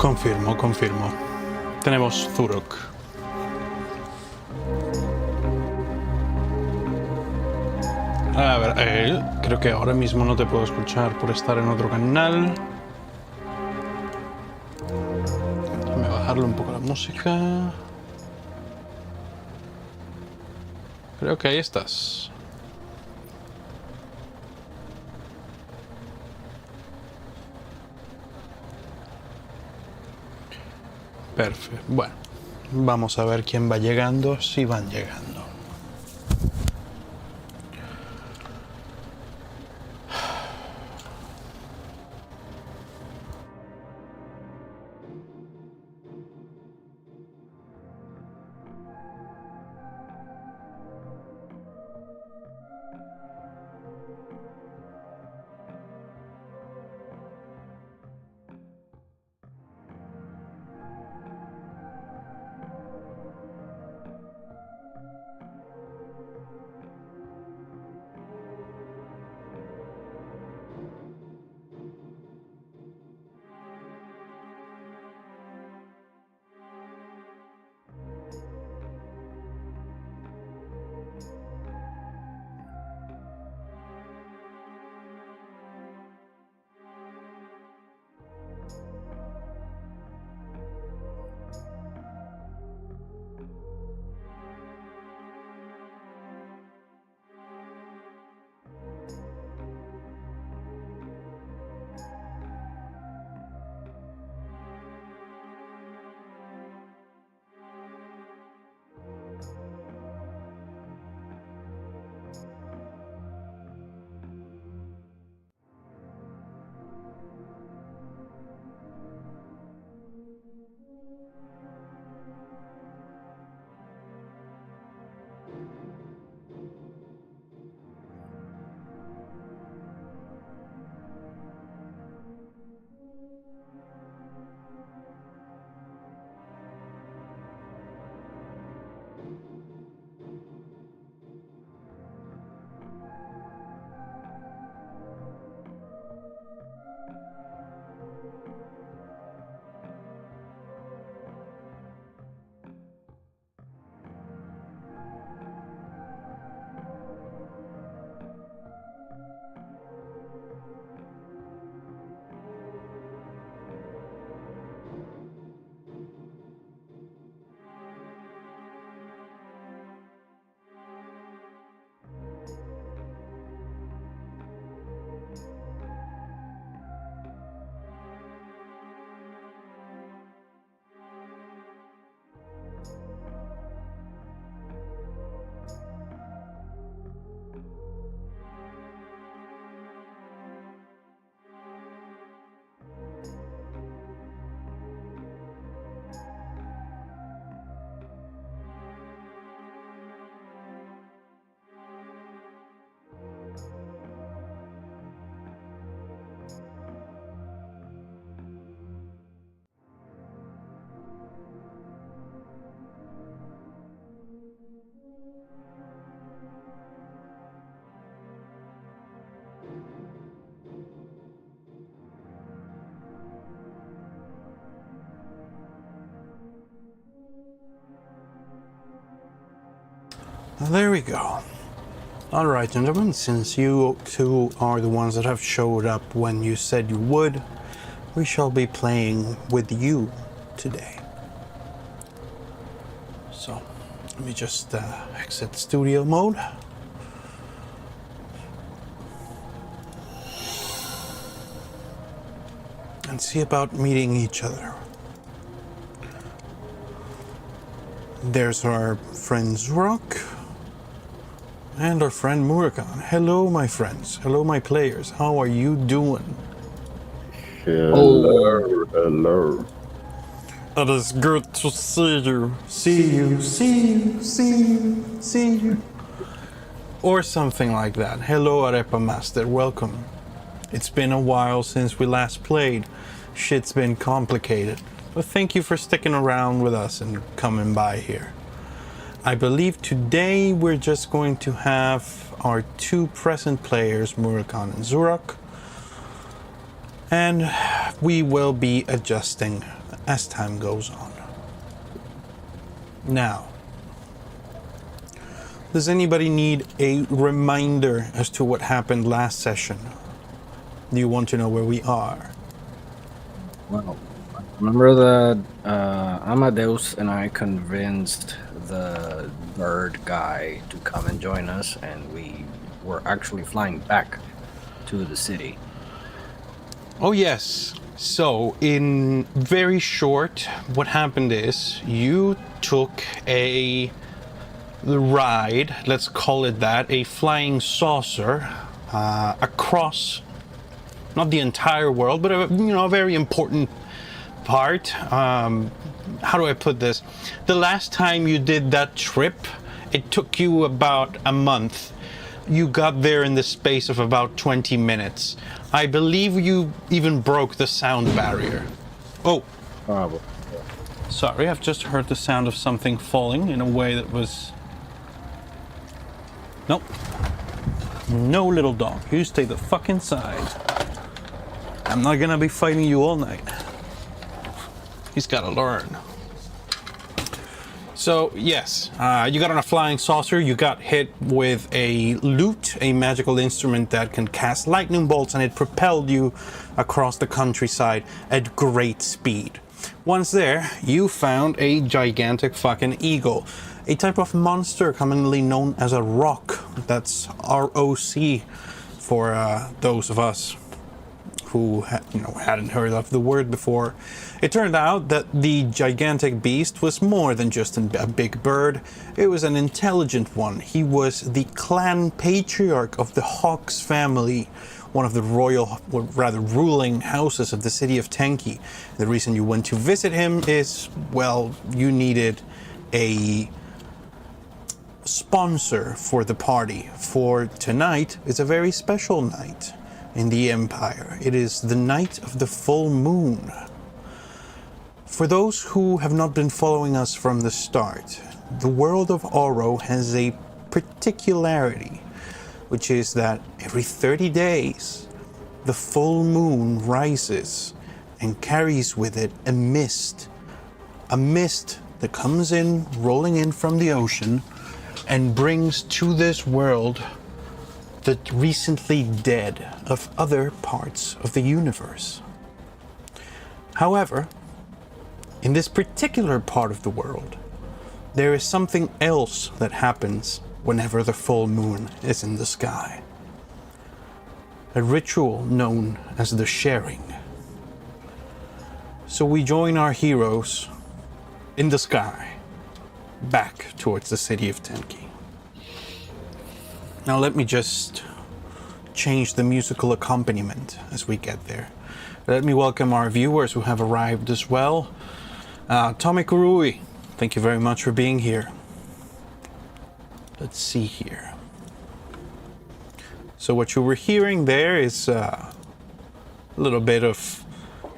Confirmo. Tenemos Zurok. A ver, creo que ahora mismo no te puedo escuchar por estar en otro canal. Déjame bajarle un poco la música. Creo que ahí estás. Perfecto. Bueno, vamos a ver quién va llegando, si van llegando. There we go. Alright, gentlemen, since you two are the ones that have showed up when you said you would, we shall be playing with you today. So, let me just exit studio mode. And see about meeting each other. There's our friend Zrock. And our friend Murakan. Hello, my friends. Hello, my players. How are you doing? Hello. It is good to see you. See you. Or something like that. Hello, Arepa Master. Welcome. It's been a while since we last played. Shit's been complicated. But thank you for sticking around with us and coming by here. I believe today we're just going to have our two present players, Murakan and Zurok, and we will be adjusting as time goes on. Now, does anybody need a reminder as to what happened last session? Do you want to know where we are? Well, I remember that Amadeus and I convinced the bird guy to come and join us, and we were actually flying back to the city. Oh yes. So, in very short, what happened is you took a ride, let's call it that, a flying saucer across, not the entire world, but a very important part. How do I put this? The last time you did that trip, it took you about a month. You got there in the space of about 20 minutes. I believe you even broke the sound barrier. Oh. Probably. Sorry, I've just heard the sound of something falling in a way that was... Nope. No, little dog. You stay the fuck inside. I'm not gonna be fighting you all night. He's gotta learn. So, yes, you got on a flying saucer, you got hit with a lute, a magical instrument that can cast lightning bolts, and it propelled you across the countryside at great speed. Once there, you found a gigantic fucking eagle, a type of monster commonly known as a roc. That's ROC for those of us who hadn't heard of the word before. It turned out that the gigantic beast was more than just a big bird. It was an intelligent one. He was the clan patriarch of the Hawks family, one of the royal, or rather ruling houses of the city of Tenki. The reason you went to visit him is, well, you needed a sponsor for the party. For tonight is a very special night in the Empire. It is the night of the full moon. For those who have not been following us from the start, the world of ORO has a particularity, which is that every 30 days, the full moon rises and carries with it a mist that comes in, rolling in from the ocean, and brings to this world the recently dead of other parts of the universe. However, in this particular part of the world, there is something else that happens whenever the full moon is in the sky. A ritual known as the sharing. So we join our heroes in the sky, back towards the city of Tenki. Now let me just change the musical accompaniment as we get there. Let me welcome our viewers who have arrived as well. Tommy Kurui, thank you very much for being here. Let's see here. So what you were hearing there is a little bit of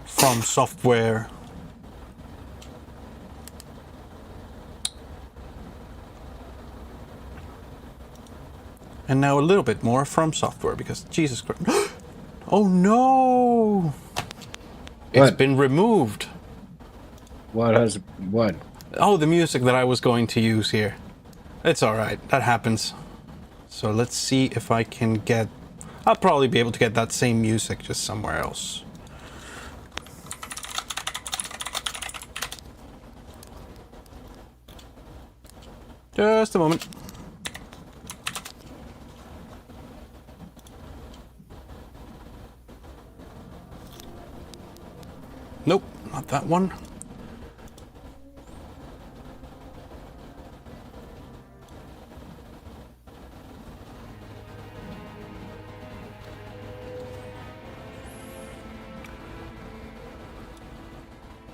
From Software. And now a little bit more From Software, because Jesus Christ. Oh no! It's been removed. What? Oh, the music that I was going to use here. It's alright, that happens. So let's see if I can get... I'll probably be able to get that same music just somewhere else. Just a moment. Nope, not that one.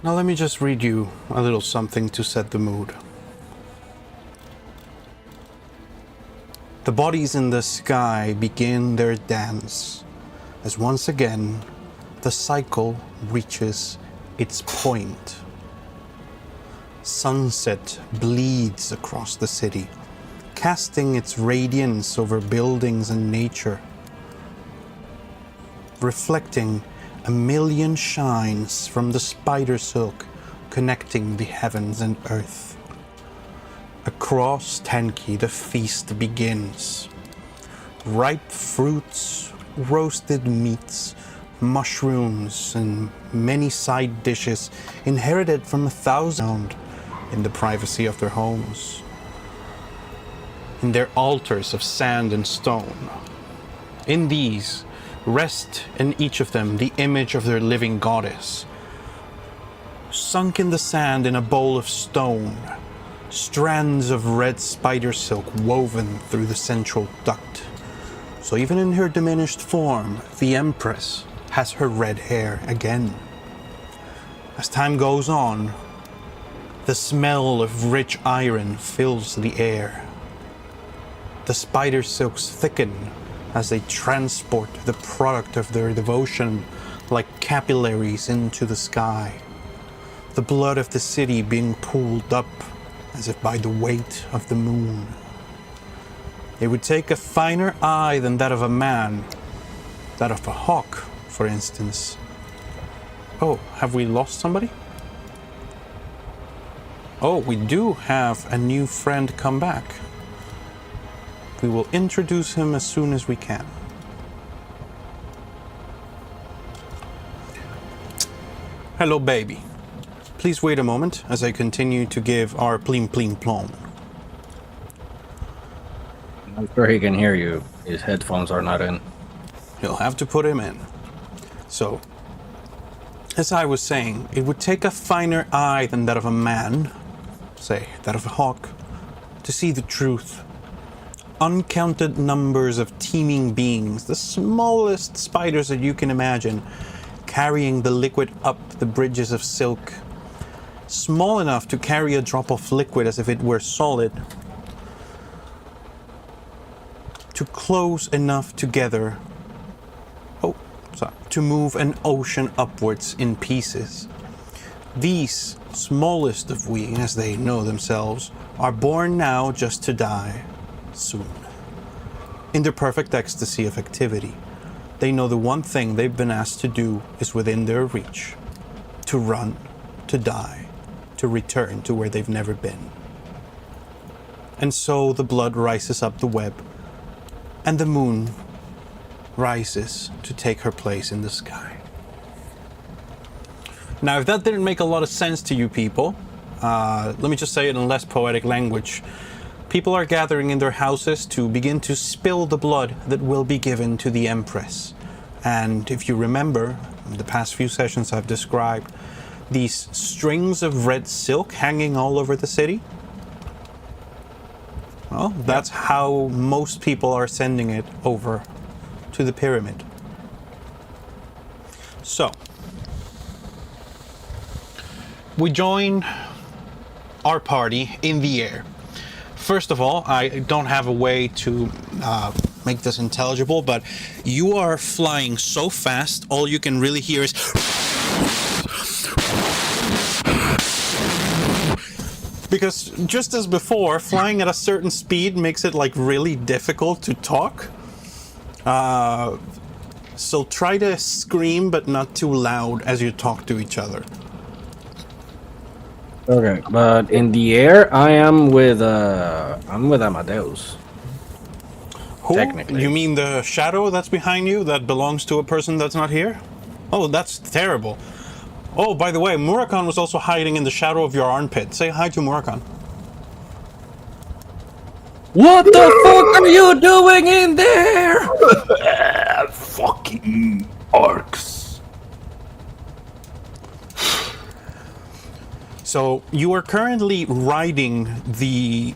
Now let me just read you a little something to set the mood. The bodies in the sky begin their dance as once again the cycle reaches its point. Sunset bleeds across the city, casting its radiance over buildings and nature, reflecting a million shines from the spider silk connecting the heavens and earth. Across Tenki, the feast begins. Ripe fruits, roasted meats, mushrooms, and many side dishes inherited from 1,000 in the privacy of their homes. In their altars of sand and stone. In these, rest in each of them the image of their living goddess. Sunk in the sand in a bowl of stone, strands of red spider silk woven through the central duct. So even in her diminished form, the Empress has her red hair again. As time goes on, the smell of rich iron fills the air. The spider silks thicken as they transport the product of their devotion like capillaries into the sky. The blood of the city being pulled up as if by the weight of the moon. It would take a finer eye than that of a man, that of a hawk, for instance. Oh, have we lost somebody? Oh, we do have a new friend come back. We will introduce him as soon as we can. Hello, baby. Please wait a moment as I continue to give our plim plim plom. I'm sure he can hear you. His headphones are not in. You'll have to put him in. So, as I was saying, it would take a finer eye than that of a man, say, that of a hawk, to see the truth. Uncounted numbers of teeming beings, the smallest spiders that you can imagine, carrying the liquid up the bridges of silk, small enough to carry a drop of liquid as if it were solid, to close enough together, to move an ocean upwards in pieces. These, smallest of we, as they know themselves, are born now just to die soon. In their perfect ecstasy of activity, they know the one thing they've been asked to do is within their reach. To run, to die, to return to where they've never been. And so the blood rises up the web, and the moon rises to take her place in the sky. Now, if that didn't make a lot of sense to you people, let me just say it in less poetic language. People are gathering in their houses to begin to spill the blood that will be given to the Empress. And if you remember, in the past few sessions I've described these strings of red silk hanging all over the city. Well, that's how most people are sending it over to the pyramid. So, we join our party in the air. First of all, I don't have a way to make this intelligible, but you are flying so fast, all you can really hear is because just as before, flying at a certain speed makes it like really difficult to talk. So try to scream, but not too loud as you talk to each other. Okay, but in the air, I'm with Amadeus. Who? Technically. You mean the shadow that's behind you that belongs to a person that's not here? Oh, that's terrible. Oh, by the way, Murakan was also hiding in the shadow of your armpit. Say hi to Murakan. What the fuck are you doing in there? Fucking orcs. So you are currently riding the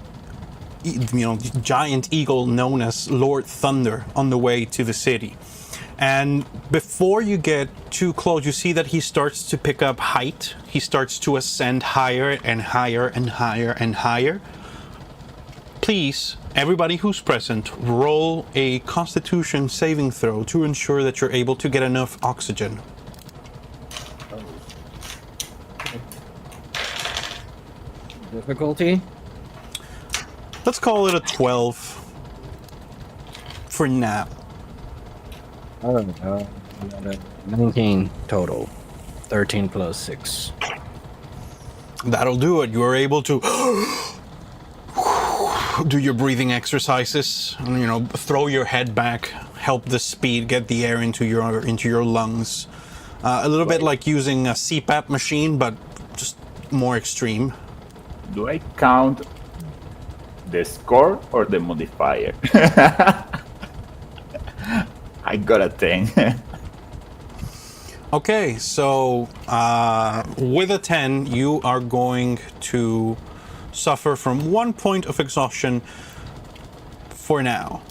giant eagle known as Lord Thunder on the way to the city. And before you get too close, you see that he starts to pick up height. He starts to ascend higher and higher and higher and higher. Please, everybody who's present, roll a Constitution saving throw to ensure that you're able to get enough oxygen. Difficulty? Let's call it a 12 for now. I don't know. 19 total. 13 plus 6. That'll do it. You are able to do your breathing exercises. Throw your head back, help the speed get the air into your lungs. A little bit like using a CPAP machine, but just more extreme. Do I count the score or the modifier? I got a 10. Okay, so with a 10, you are going to suffer from 1 point of exhaustion for now.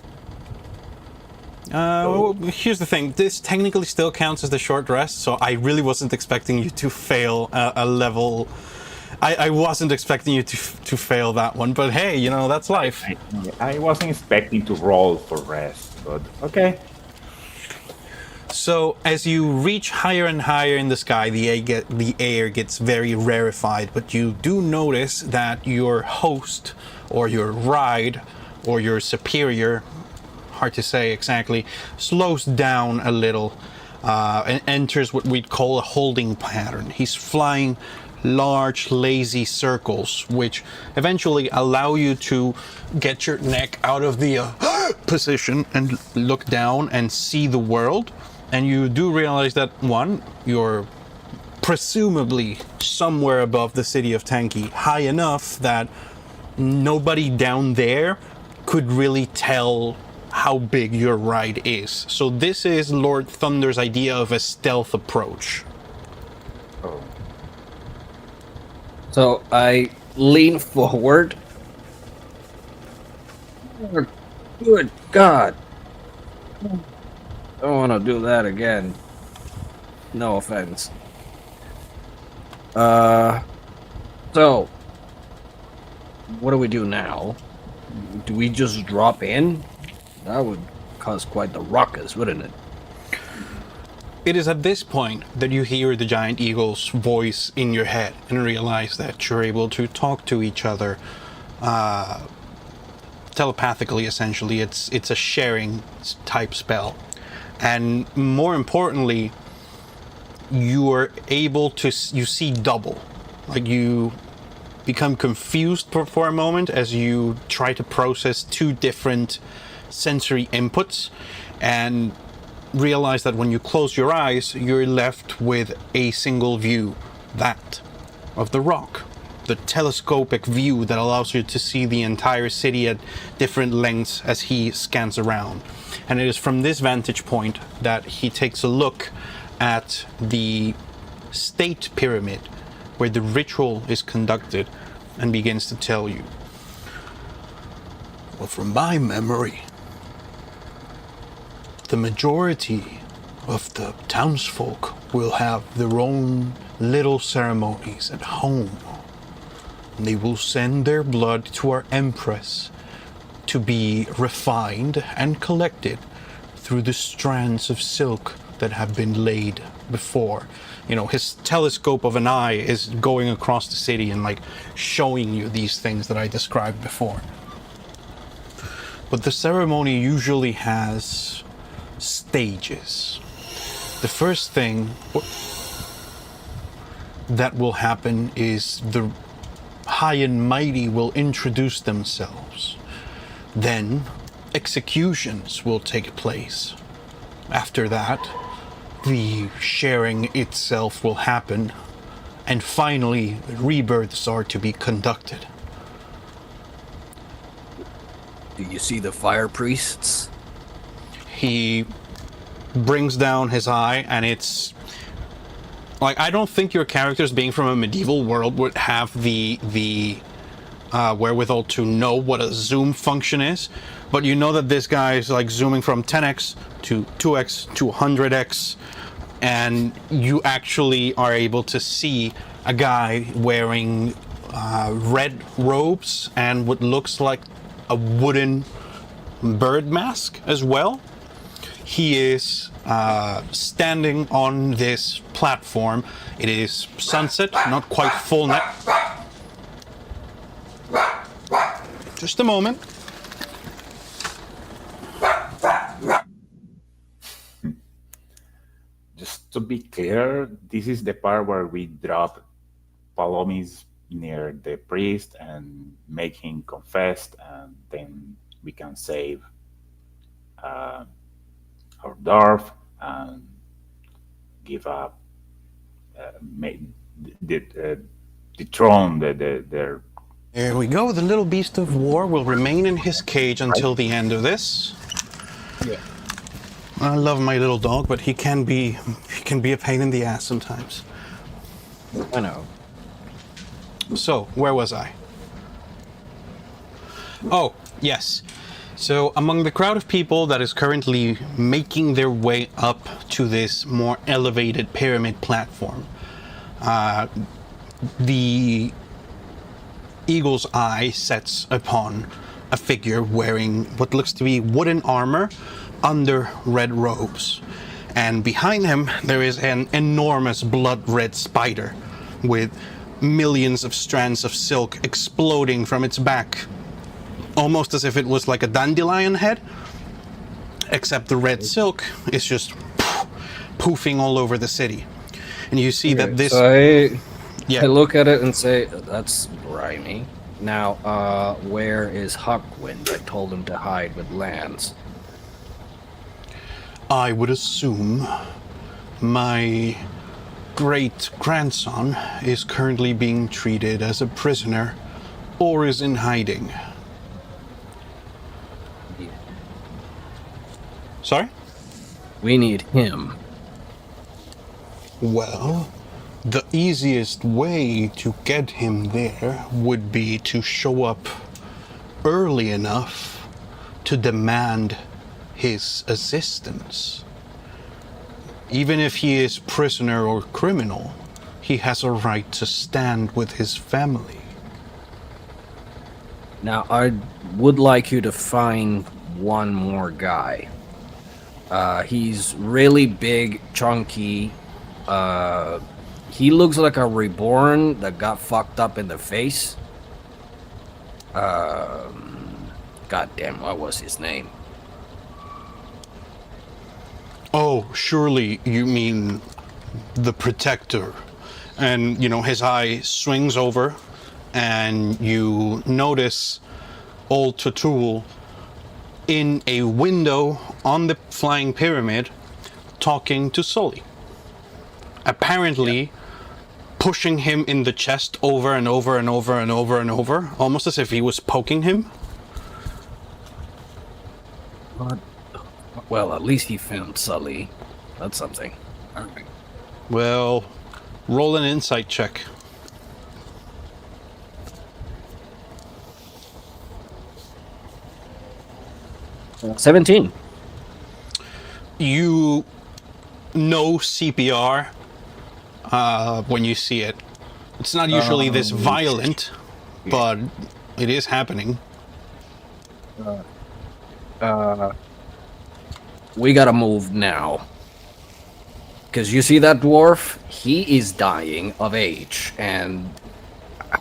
Here's the thing. This technically still counts as the short rest, so I really wasn't expecting you to fail a level. I wasn't expecting you to fail that one, but hey, that's life. I wasn't expecting to roll for rest, but okay. So as you reach higher and higher in the sky, the air gets very rarefied, but you do notice that your host, or your ride, or your superior, hard to say exactly, slows down a little and enters what we'd call a holding pattern. He's flying large, lazy circles, which eventually allow you to get your neck out of the position and look down and see the world. And you do realize that, one, you're presumably somewhere above the city of Tanki, high enough that nobody down there could really tell how big your ride is. So this is Lord Thunder's idea of a stealth approach. Oh. So I lean forward. Oh, good God. I don't want to do that again. No offense. So, what do we do now? Do we just drop in? That would cause quite the ruckus, wouldn't it? It is at this point that you hear the giant eagle's voice in your head and realize that you're able to talk to each other telepathically, essentially. It's a sharing type spell. And more importantly, you are able to, you see double. Like you become confused for a moment as you try to process two different sensory inputs and realize that when you close your eyes, you're left with a single view, that of the rock. The telescopic view that allows you to see the entire city at different lengths as he scans around. And it is from this vantage point that he takes a look at the state pyramid where the ritual is conducted and begins to tell you. Well, from my memory, the majority of the townsfolk will have their own little ceremonies at home. They will send their blood to our Empress to be refined and collected through the strands of silk that have been laid before. His telescope of an eye is going across the city and showing you these things that I described before. But the ceremony usually has stages. The first thing that will happen is the high and mighty will introduce themselves. Then executions will take place. After that, the sharing itself will happen, and finally rebirths are to be conducted. Do you see the fire priests? He brings down his eye, and it's I don't think your characters, being from a medieval world, would have the wherewithal to know what a zoom function is, but you know that this guy is zooming from 10x to 2x to 100x, and you actually are able to see a guy wearing red robes and what looks like a wooden bird mask as well. He is standing on this platform. It is sunset, not quite full night. Just a moment. Just to be clear, this is the part where we drop Palomi's near the priest and make him confess, and then we can save our dwarf and give up the throne, their There we go. The little beast of war will remain in his cage until the end of this. Yeah. I love my little dog, but he can be a pain in the ass sometimes. I know. So, where was I? Oh, yes. So, among the crowd of people that is currently making their way up to this more elevated pyramid platform, the Eagle's eye sets upon a figure wearing what looks to be wooden armor under red robes. And behind him, there is an enormous blood-red spider with millions of strands of silk exploding from its back, almost as if it was like a dandelion head, except the red silk is just poofing all over the city. And you see that this... So yeah. I look at it and say, that's grimy. Now, where is Huckwind? I told him to hide with Lance. I would assume my great-grandson is currently being treated as a prisoner or is in hiding. Sorry? We need him. Well, the easiest way to get him there would be to show up early enough to demand his assistance. Even if he is prisoner or criminal, he has a right to stand with his family. Now, I would like you to find one more guy. He's really big, chunky. He looks like a reborn that got fucked up in the face. Goddamn, what was his name? Oh, surely you mean the Protector. And, you know, his eye swings over, and you notice old Tutul in a window on the flying pyramid talking to Sully. Apparently pushing him in the chest over and over and over and over and over, almost as if he was poking him. Well, at least he found Sully. That's something. All right. Well, roll an insight check. Uh, 17. You know CPR when you see it. It's not usually this violent, but it is happening. We gotta move now. Because you see that dwarf? He is dying of age, and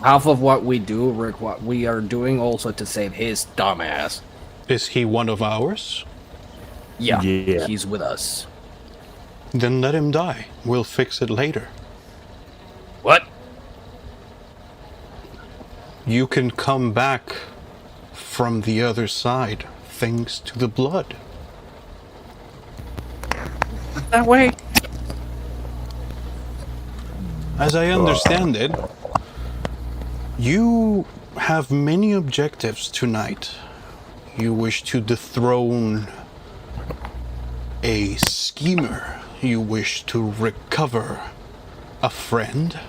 half of what we do, what we are doing also to save his dumbass. Is he one of ours? Yeah, Yeah. he's with us. Then let him die. We'll fix it later. What? You can come back from the other side, thanks to the blood. That way? As I understand it, you have many objectives tonight. You wish to dethrone a schemer. You wish to recover a friend,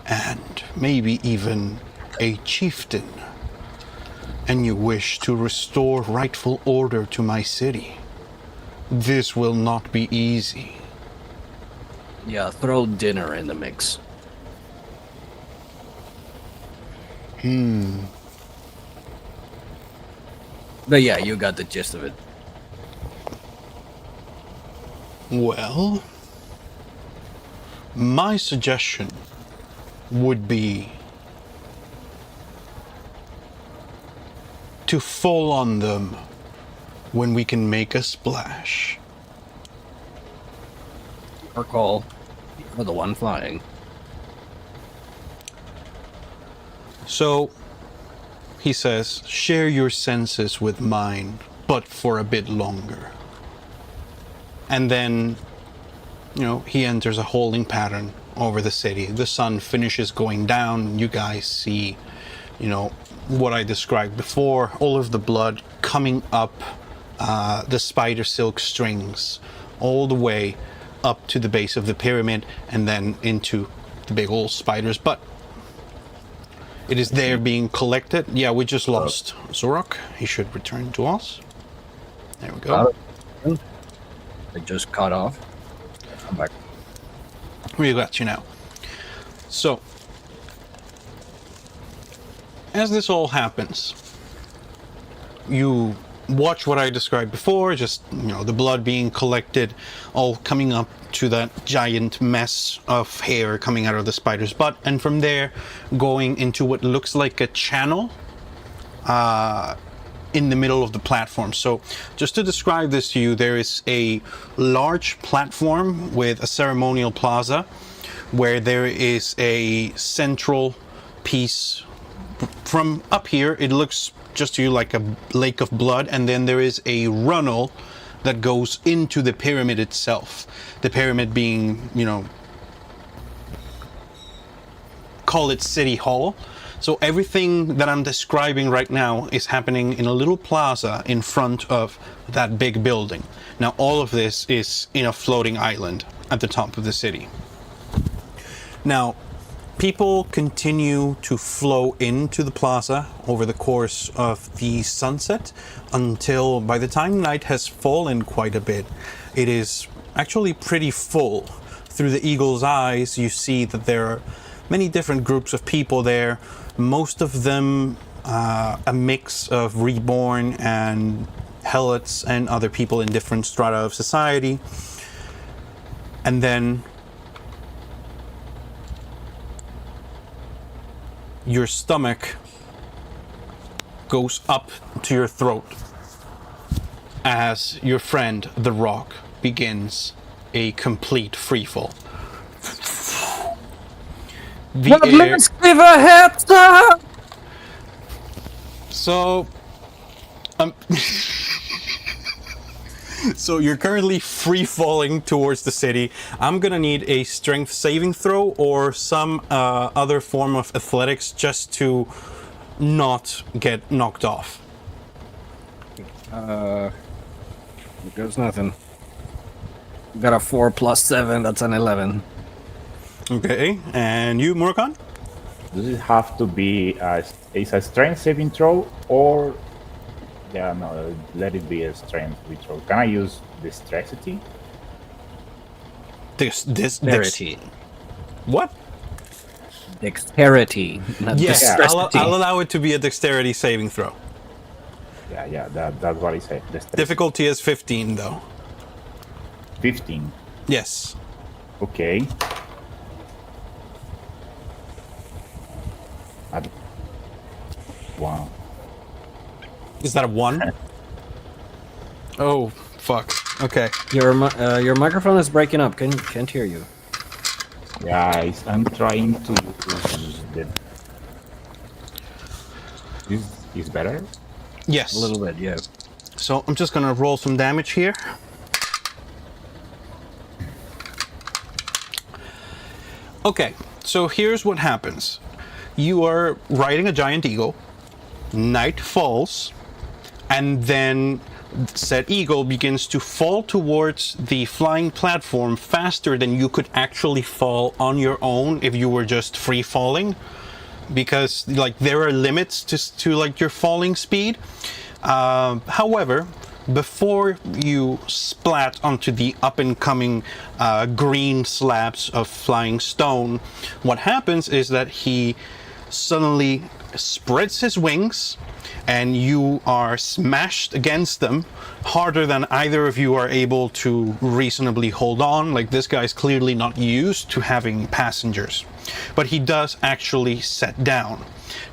and maybe even a chieftain. And you wish to restore rightful order to my city. This will not be easy. Yeah, throw dinner in the mix. But yeah, you got the gist of it. Well, my suggestion would be to fall on them when we can make a splash. Or call. You're the one flying. So he says, share your senses with mine, but for a bit longer. And then, he enters a holding pattern over the city. The sun finishes going down. You guys see, what I described before, all of the blood coming up the spider silk strings all the way up to the base of the pyramid and then into the big old spider's butt. It is there being collected. Yeah, we just lost Zorok. He should return to us. There we go. I just cut off. I'm back. We got you now. So, as this all happens, you watch what I described before, just, the blood being collected, all coming up to that giant mess of hair coming out of the spider's butt, and from there going into what looks like a channel in the middle of the platform. So just to describe this to you, there is a large platform with a ceremonial plaza where there is a central piece. From up here, it looks just to you like a lake of blood, and then there is a runnel that goes into the pyramid itself. The pyramid being, call it City Hall. So everything that I'm describing right now is happening in a little plaza in front of that big building. Now all of this is in a floating island at the top of the city. Now, people continue to flow into the plaza over the course of the sunset until by the time night has fallen quite a bit, it is actually pretty full. Through the eagle's eyes, you see that there are many different groups of people there, most of them a mix of reborn and helots and other people in different strata of society. And then your stomach goes up to your throat as your friend, the Rock, begins a complete freefall. Let's give a heads up! So, so you're currently free falling towards the city. I'm gonna need a strength saving throw or some other form of athletics just to not get knocked off. It goes nothing. Got a 4 plus 7, that's an 11. Okay, and you, Murakhan? Does it have to be is a strength saving throw, or let it be a strength saving throw? Can I use dexterity? Dexterity. What? Dexterity. Not Yes, dexterity. I'll allow it to be a dexterity saving throw. Yeah, that's what I said. Difficulty is 15, though. 15. Yes. Okay. Wow. Is that a 1? Oh, fuck. Okay. Your microphone is breaking up. Can't hear you. Guys, I'm trying to use the... Is better? Yes. A little bit, yeah. So I'm just gonna roll some damage here. Okay, so here's what happens. You are riding a giant eagle, night falls, and then said eagle begins to fall towards the flying platform faster than you could actually fall on your own if you were just free falling, because there are limits to your falling speed. However, before you splat onto the up-and-coming green slabs of flying stone, what happens is that he suddenly spreads his wings and you are smashed against them harder than either of you are able to reasonably hold on. This guy's clearly not used to having passengers, but he does actually set down.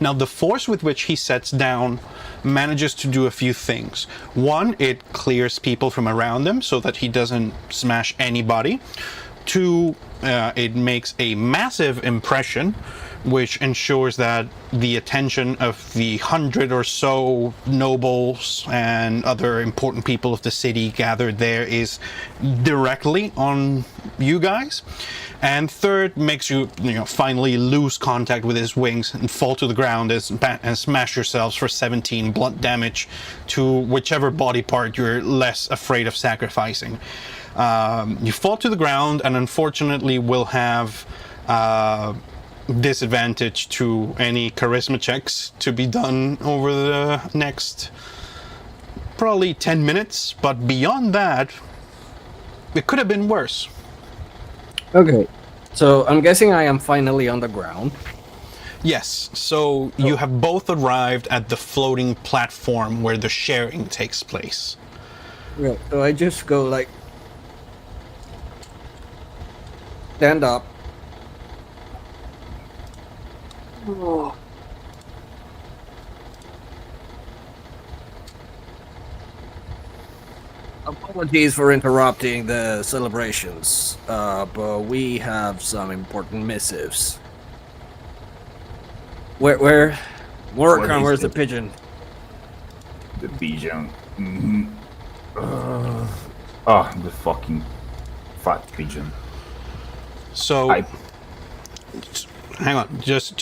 Now, the force with which he sets down manages to do a few things. One, it clears people from around him so that he doesn't smash anybody. Two, it makes a massive impression, which ensures that the attention of the 100 or so nobles and other important people of the city gathered there is directly on you guys. And third, makes you, finally lose contact with his wings and fall to the ground and smash yourselves for 17 blunt damage to whichever body part you're less afraid of sacrificing. You fall to the ground and unfortunately will have disadvantage to any charisma checks to be done over the next probably 10 minutes, but beyond that, it could have been worse. Okay, so I'm guessing I am finally on the ground. Yes, so you have both arrived at the floating platform where the sharing takes place. Right, so I just go like, stand up. Oh. Apologies for interrupting the celebrations, but we have some important missives. Where's the pigeon? The pigeon. Mm-hmm. The fucking fat pigeon. So, hang on, just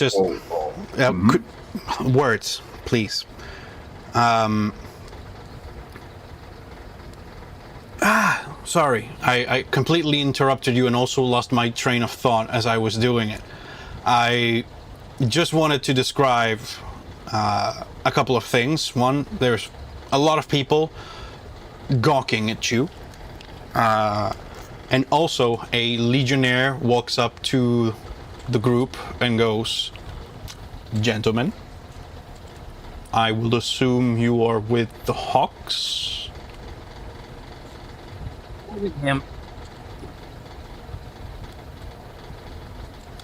words, please. Sorry, I completely interrupted you and also lost my train of thought as I was doing it. I just wanted to describe a couple of things. One, there's a lot of people gawking at you. And also, a legionnaire walks up to the group and goes, "Gentlemen, I will assume you are with the Hawks." With him.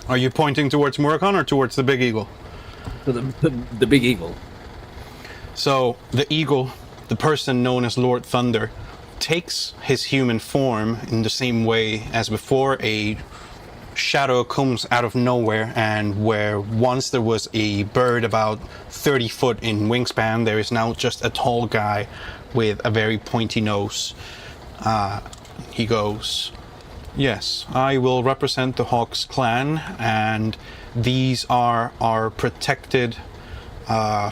Are you pointing towards Murakhan or towards the Big Eagle? To the Big Eagle. So, the Eagle, the person known as Lord Thunder, takes his human form in the same way as before. A shadow comes out of nowhere, and where once there was a bird about 30 foot in wingspan, there is now just a tall guy with a very pointy nose. He goes, "Yes, I will represent the Hawks clan, and these are our protected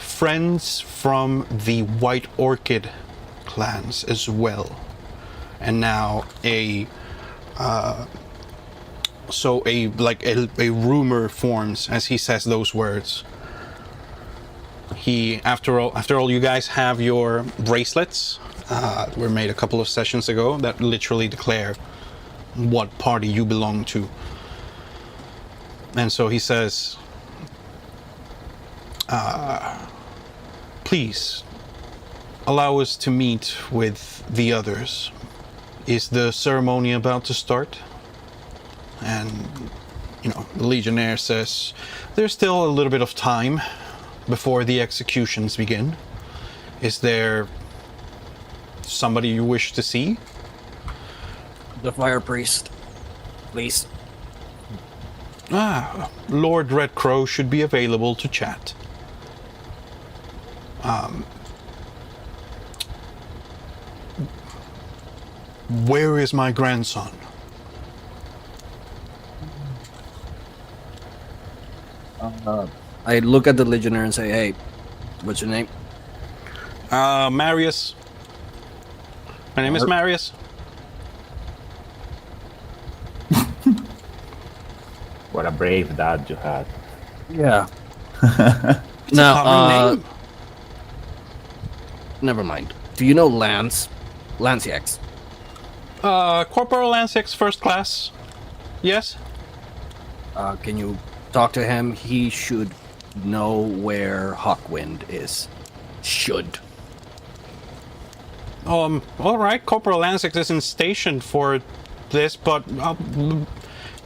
friends from the White Orchid clans as well." And now a rumor forms as he says those words. After all, you guys have your bracelets. Were made a couple of sessions ago that literally declare what party you belong to. And so he says, "Please allow us to meet with the others. Is the ceremony about to start?" And, the Legionnaire says, "There's still a little bit of time before the executions begin. Is there somebody you wish to see?" The Fire Priest, please. Lord Red Crow should be available to chat. Where is my grandson? I look at the Legionnaire and say, "Hey, what's your name?" Marius. My name is Marius. What a brave dad you had. Yeah. It's a common name. Never mind. Do you know Lance? Lance X. Corporal Lansix, first class. Yes? Can you talk to him? He should know where Hawkwind is. Should. All right. Corporal Lansix isn't stationed for this, but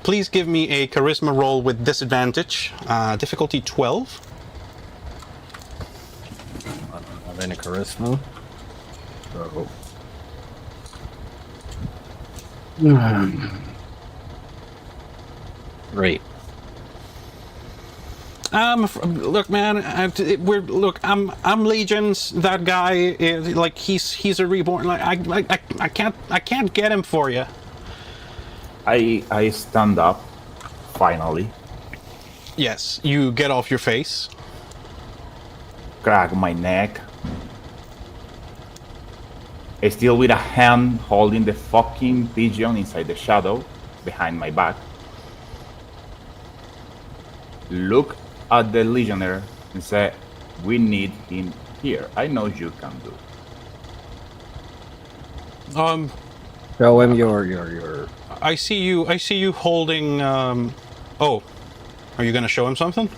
please give me a charisma roll with disadvantage. Difficulty 12. I don't have any charisma. So. Great. Look, man. I'm Legions. That guy is like he's a reborn. Like I can't get him for you. I stand up, finally, Yes, you get off your face. crack my neck, still with a hand holding the fucking pigeon inside the shadow behind my back. Look at the Legionnaire and say, we need him here. I know you can do. Show him your. I see you holding. Oh, are you gonna show him something?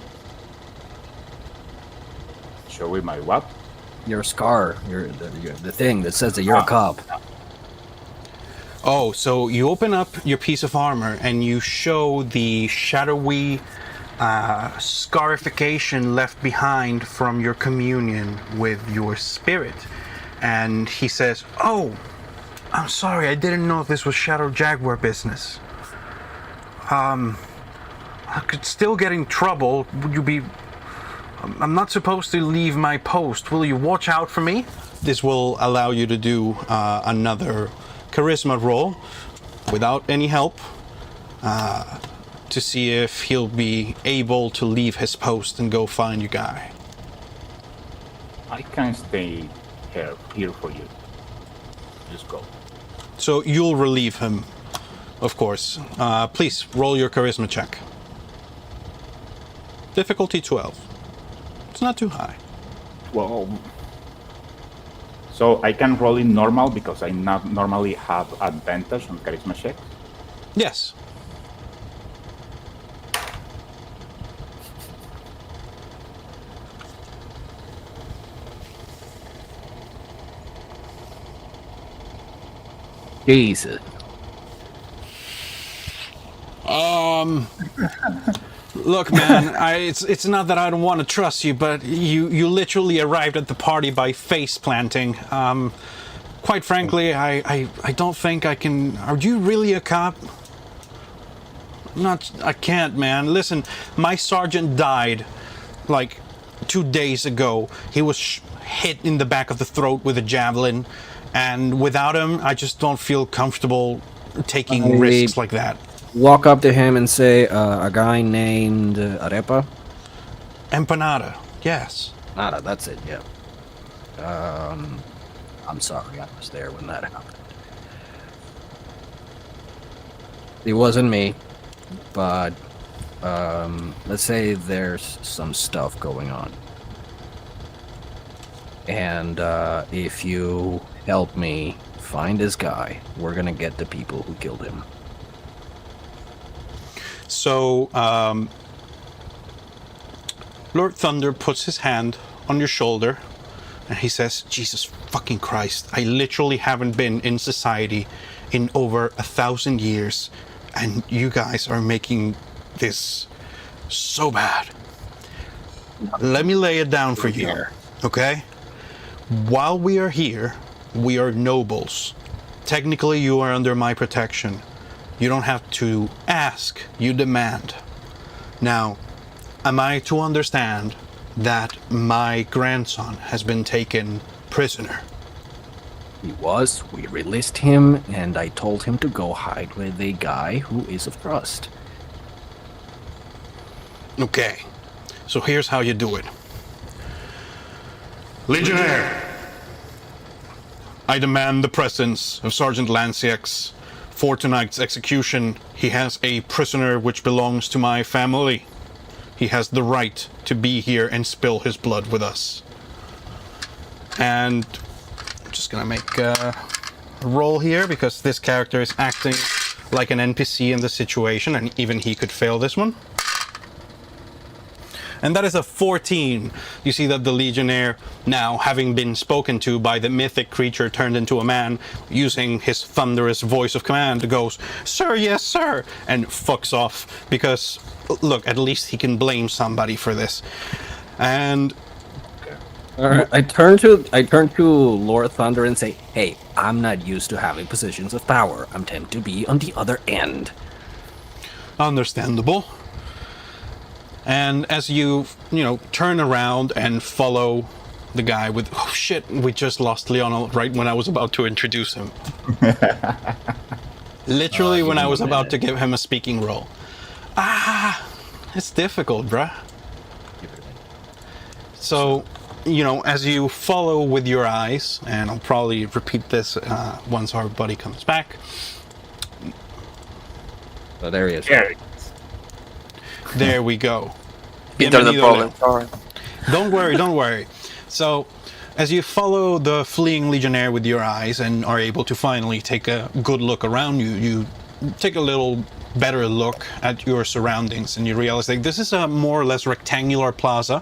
Show him my what? Your scar, the thing that says that you're a cop. Oh, so you open up your piece of armor and you show the shadowy scarification left behind from your communion with your spirit. And he says, "Oh, I'm sorry, I didn't know this was Shadow Jaguar business. I could still get in trouble. Would you be... I'm not supposed to leave my post. Will you watch out for me?" This will allow you to do another charisma roll without any help to see if he'll be able to leave his post and go find your guy. I can stay here for you. Just go. So you'll relieve him, of course. Please roll your charisma check. Difficulty 12. It's not too high. Well, so I can roll in normal because I not normally have advantage on charisma check. Yes. Jesus. Look, man, it's not that I don't want to trust you, but you literally arrived at the party by face planting. Quite frankly, I don't think I can... Are you really a cop? I can't, man. Listen, my sergeant died like 2 days ago. He was hit in the back of the throat with a javelin, and without him, I just don't feel comfortable taking risks like that. Walk up to him and say, a guy named Arepa? Empanada, yes. Nada, that's it, yeah. I'm sorry, I was there when that happened. It wasn't me, but let's say there's some stuff going on. And if you help me find this guy, we're gonna get the people who killed him. So, Lord Thunder puts his hand on your shoulder and he says, "Jesus fucking Christ, I literally haven't been in society in over 1,000 years, and you guys are making this so bad. Let me lay it down for you, okay? While we are here, we are nobles. Technically, you are under my protection. You don't have to ask, you demand. Now, am I to understand that my grandson has been taken prisoner?" He was. We released him, and I told him to go hide with a guy who is of trust. Okay, so here's how you do it. Legionnaire, I demand the presence of Sergeant Lanciax. For tonight's execution, he has a prisoner which belongs to my family. He has the right to be here and spill his blood with us. And I'm just gonna make a roll here because this character is acting like an NPC in the situation, and even he could fail this one. And that is a 14. You see that the Legionnaire, now having been spoken to by the mythic creature turned into a man, using his thunderous voice of command, goes, "Sir, yes, sir," and fucks off because, look, at least he can blame somebody for this. And I turn to Lord Thunder and say, "Hey, I'm not used to having positions of power. I'm tempted to be on the other end." Understandable. And as you turn around and follow the guy with, oh shit, we just lost Leonel right when I was about to introduce him. Literally when I was about to give him a speaking role. It's difficult, bruh. So, as you follow with your eyes, and I'll probably repeat this once our buddy comes back. Oh, there he is. There we go. Internet problem. Sorry. Don't worry. So, as you follow the fleeing legionnaire with your eyes and are able to finally take a good look around you, you take a little better look at your surroundings and you realize that this is a more or less rectangular plaza.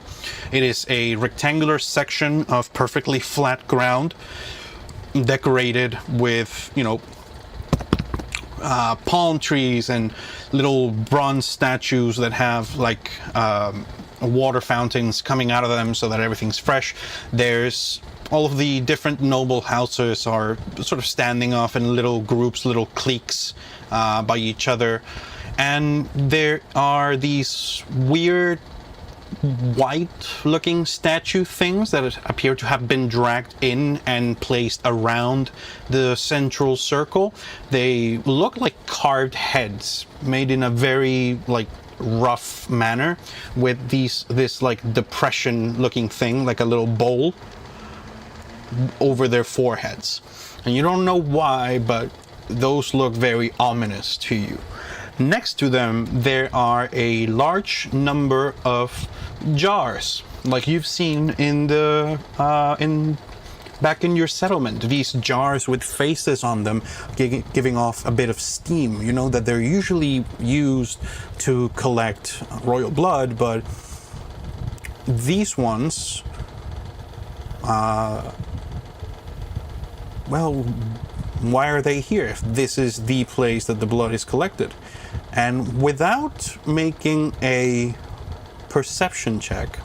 It is a rectangular section of perfectly flat ground decorated with, palm trees and little bronze statues that have like water fountains coming out of them so that everything's fresh. There's all of the different noble houses are sort of standing off in little groups, little cliques by each other. And there are these weird white-looking statue things that appear to have been dragged in and placed around the central circle. They look like carved heads made in a very rough manner with this depression-looking thing, like a little bowl over their foreheads. And you don't know why, but those look very ominous to you. Next to them, there are a large number of jars, like you've seen in the back in your settlement. These jars with faces on them, giving off a bit of steam. You know that they're usually used to collect royal blood, but these ones, well, why are they here if this is the place that the blood is collected? And without making a perception check,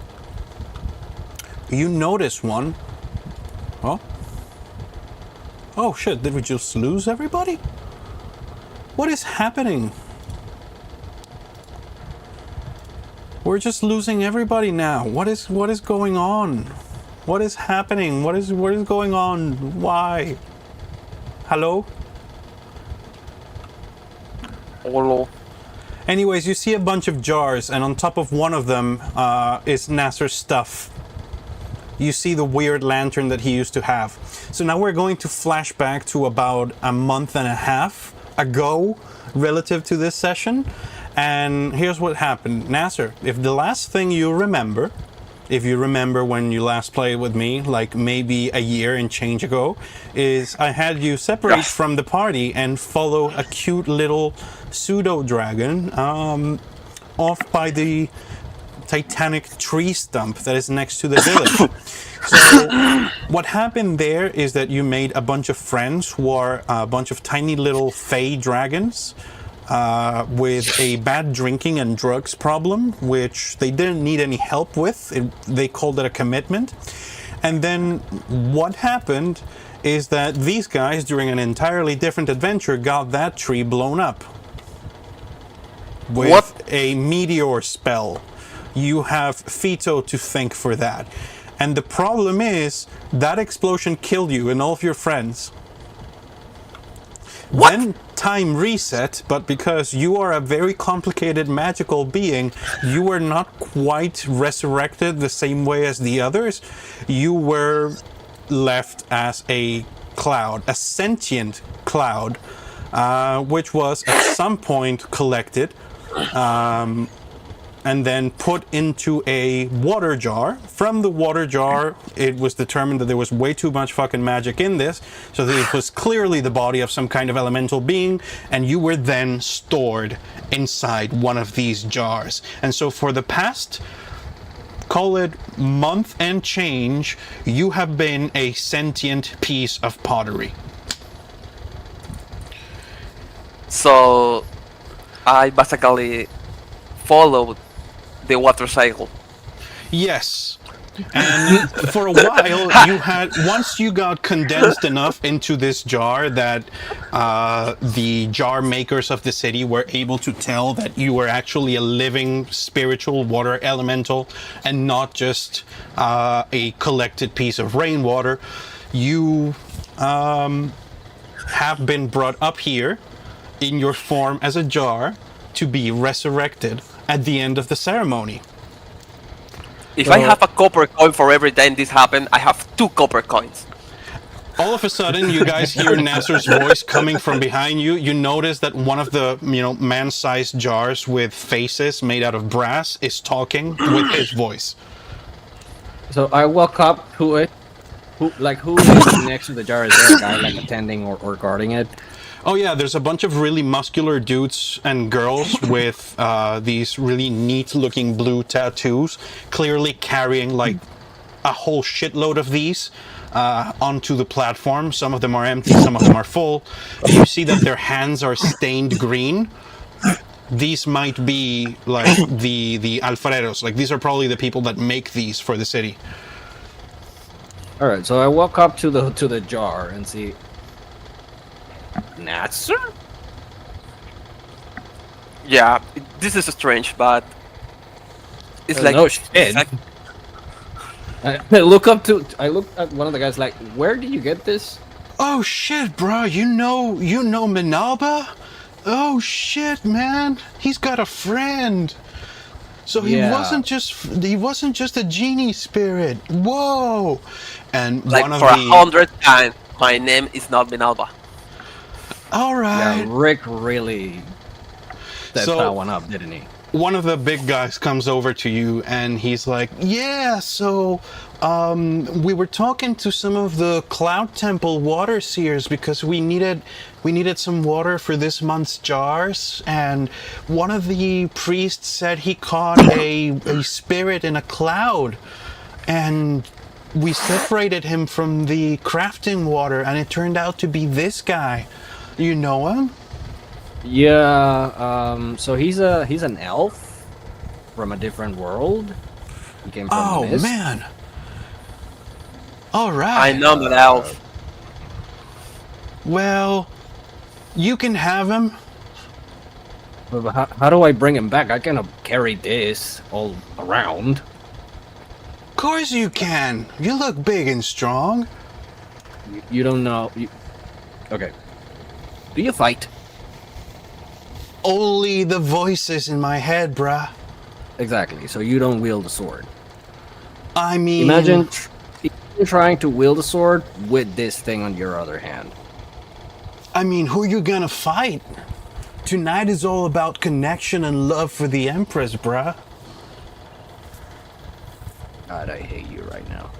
you notice one. Oh shit, did we just lose everybody? What is happening? We're just losing everybody now. What is going on? What is happening? What is going on? Why? Hello? ORO. Anyways, you see a bunch of jars, and on top of one of them is Nasser's stuff. You see the weird lantern that he used to have. So now we're going to flash back to about a month and a half ago relative to this session. And here's what happened. Nasser, if the last thing you remember, if you remember when you last played with me, like maybe a year and change ago, is I had you separate from the party and follow a cute little pseudo-dragon off by the titanic tree stump that is next to the village. So what happened there is that you made a bunch of friends who are a bunch of tiny little fey dragons with a bad drinking and drugs problem, which they didn't need any help with. They called it a commitment. And then what happened is that these guys, during an entirely different adventure, got that tree blown up with a meteor spell. You have Fito to thank for that. And the problem is that explosion killed you and all of your friends. What? Then time reset, but because you are a very complicated magical being, you were not quite resurrected the same way as the others. You were left as a cloud, a sentient cloud, which was at some point collected and then put into a water jar. From the water jar, it was determined that there was way too much fucking magic in this, so that it was clearly the body of some kind of elemental being, and you were then stored inside one of these jars. And so for the past, call it month and change, you have been a sentient piece of pottery. So I basically followed the water cycle. Yes, And for a while, once you got condensed enough into this jar that the jar makers of the city were able to tell that you were actually a living spiritual water elemental and not just a collected piece of rainwater, you have been brought up here in your form as a jar to be resurrected at the end of the ceremony. If I have a copper coin for every time this happened, I have 2 copper coins. All of a sudden, you guys hear Nasser's voice coming from behind you. You notice that one of the, man-sized jars with faces made out of brass is talking with his voice. So I walk up to it. Who is next to the jar? Is there a guy like attending or guarding it? Oh yeah, there's a bunch of really muscular dudes and girls with these really neat-looking blue tattoos, clearly carrying like a whole shitload of these onto the platform. Some of them are empty, some of them are full. You see that their hands are stained green. These might be like the alfareros. Like these are probably the people that make these for the city. All right, so I walk up to the jar and see. Nasser? Yeah, this is strange, but it's like no shit. I look at one of the guys like, where did you get this? Oh shit, bro! You know Minalba? Oh shit, man! He's got a friend. So he wasn't just a genie spirit. Whoa! And like one of for 100 times, my name is not Minalba. All right. Yeah, Rick really set that one up, didn't he? One of the big guys comes over to you and he's like, yeah, so we were talking to some of the Cloud Temple water seers because we needed some water for this month's jars, and one of the priests said he caught a spirit in a cloud, and we separated him from the crafting water, and it turned out to be this guy. You know him? Yeah, so he's an elf from a different world. He came from the Mist. Man. All right. I know that elf. Well, you can have him. But how do I bring him back? I cannot carry this all around. Of course you can. You look big and strong. You don't know. Okay. Do you fight? Only the voices in my head, bruh. Exactly. So you don't wield a sword. I mean... Imagine trying to wield a sword with this thing on your other hand. I mean, who you gonna fight? Tonight is all about connection and love for the Empress, bruh. God, I hate you right now.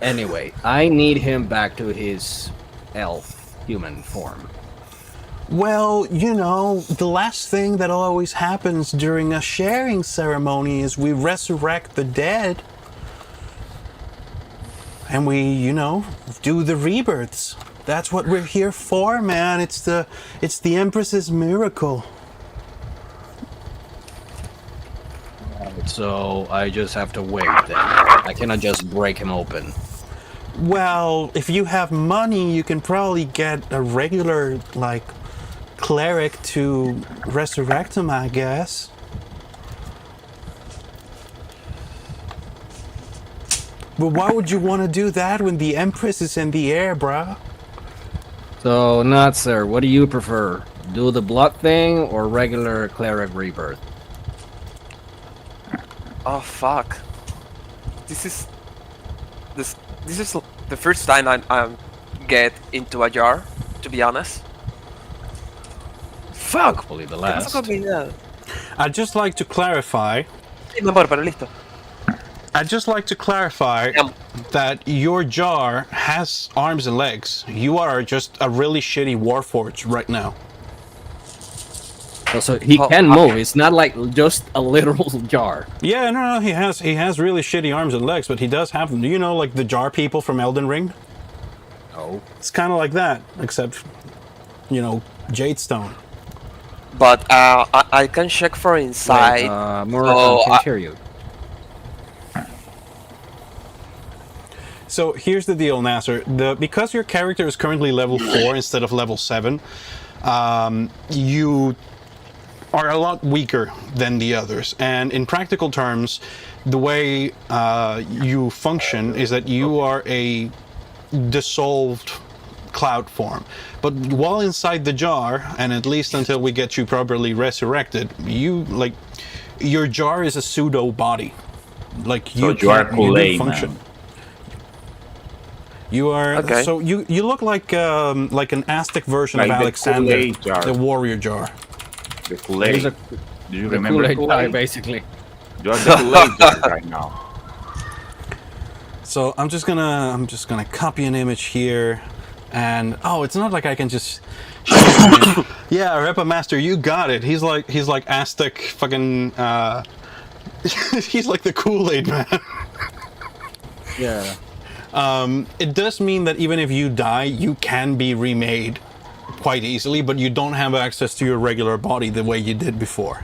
Anyway, I need him back to his elf human form. Well, the last thing that always happens during a sharing ceremony is we resurrect the dead. And we, do the rebirths. That's what we're here for, man. It's the Empress's miracle. So I just have to wait then. I cannot just break him open. Well, if you have money, you can probably get a regular, cleric to resurrect him, I guess. But why would you want to do that when the Empress is in the air, bruh? So, not sir, what do you prefer? Do the blood thing or regular cleric rebirth? Oh fuck! This is the first time I get into a jar. To be honest. Fuck! Hopefully the ¿Qué last. pasó con mi dedo? I'd just like to clarify. Sí, mi amor, pero listo. I'd just like to clarify that your jar has arms and legs. You are just a really shitty warforged right now. So he can move. It's not like just a literal jar. Yeah, no, he has really shitty arms and legs, but he does have them. Do you know, like the jar people from Elden Ring? Oh. It's kind of like that, except, jade stone. But I can check for inside. Wait, more so I can't hear you. So here's the deal, Nasser. Because your character is currently level 4 instead of level 7, you are a lot weaker than the others. And in practical terms, the way you function is that you are a dissolved cloud form. But while inside the jar, and at least until we get you properly resurrected, your jar is a pseudo body. Like So you are Kool-Aid, function. man. You are Okay. so you look like an Aztec version Like of the Alexander, Kool-Aid jar. the warrior jar. The He's Kool-Aid. a- Do you the remember Kool-Aid guy, Kool-Aid? basically. You are the Kool-Aid jar right now. So I'm just gonna copy an image here, and it's not like I can just. Yeah, Repa Master, you got it. He's like Aztec fucking. He's like the Kool-Aid man. Yeah. It does mean that even if you die, you can be remade quite easily, but you don't have access to your regular body the way you did before.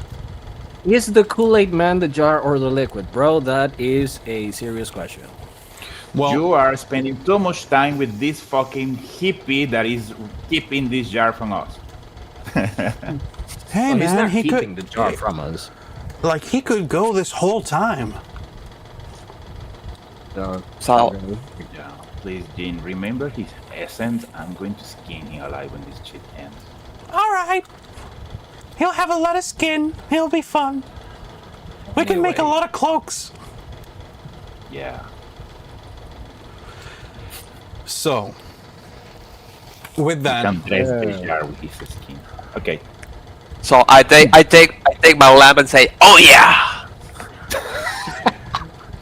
Is the Kool-Aid man the jar or the liquid? Bro, that is a serious question. Well, You are spending too much time with this fucking hippie that is keeping this jar from us. hey Well, he's man, not he keeping could the jar from us. he could go this whole time. So, Yeah, please, Jean, remember his essence. I'm going to skin him alive when this shit ends. All right. He'll have a lot of skin. He'll be fun. We can make a Anyway. lot of cloaks. Yeah. So, with You that, can dress the jar with his skin. Okay. So I take my lamp and say, "Oh yeah!"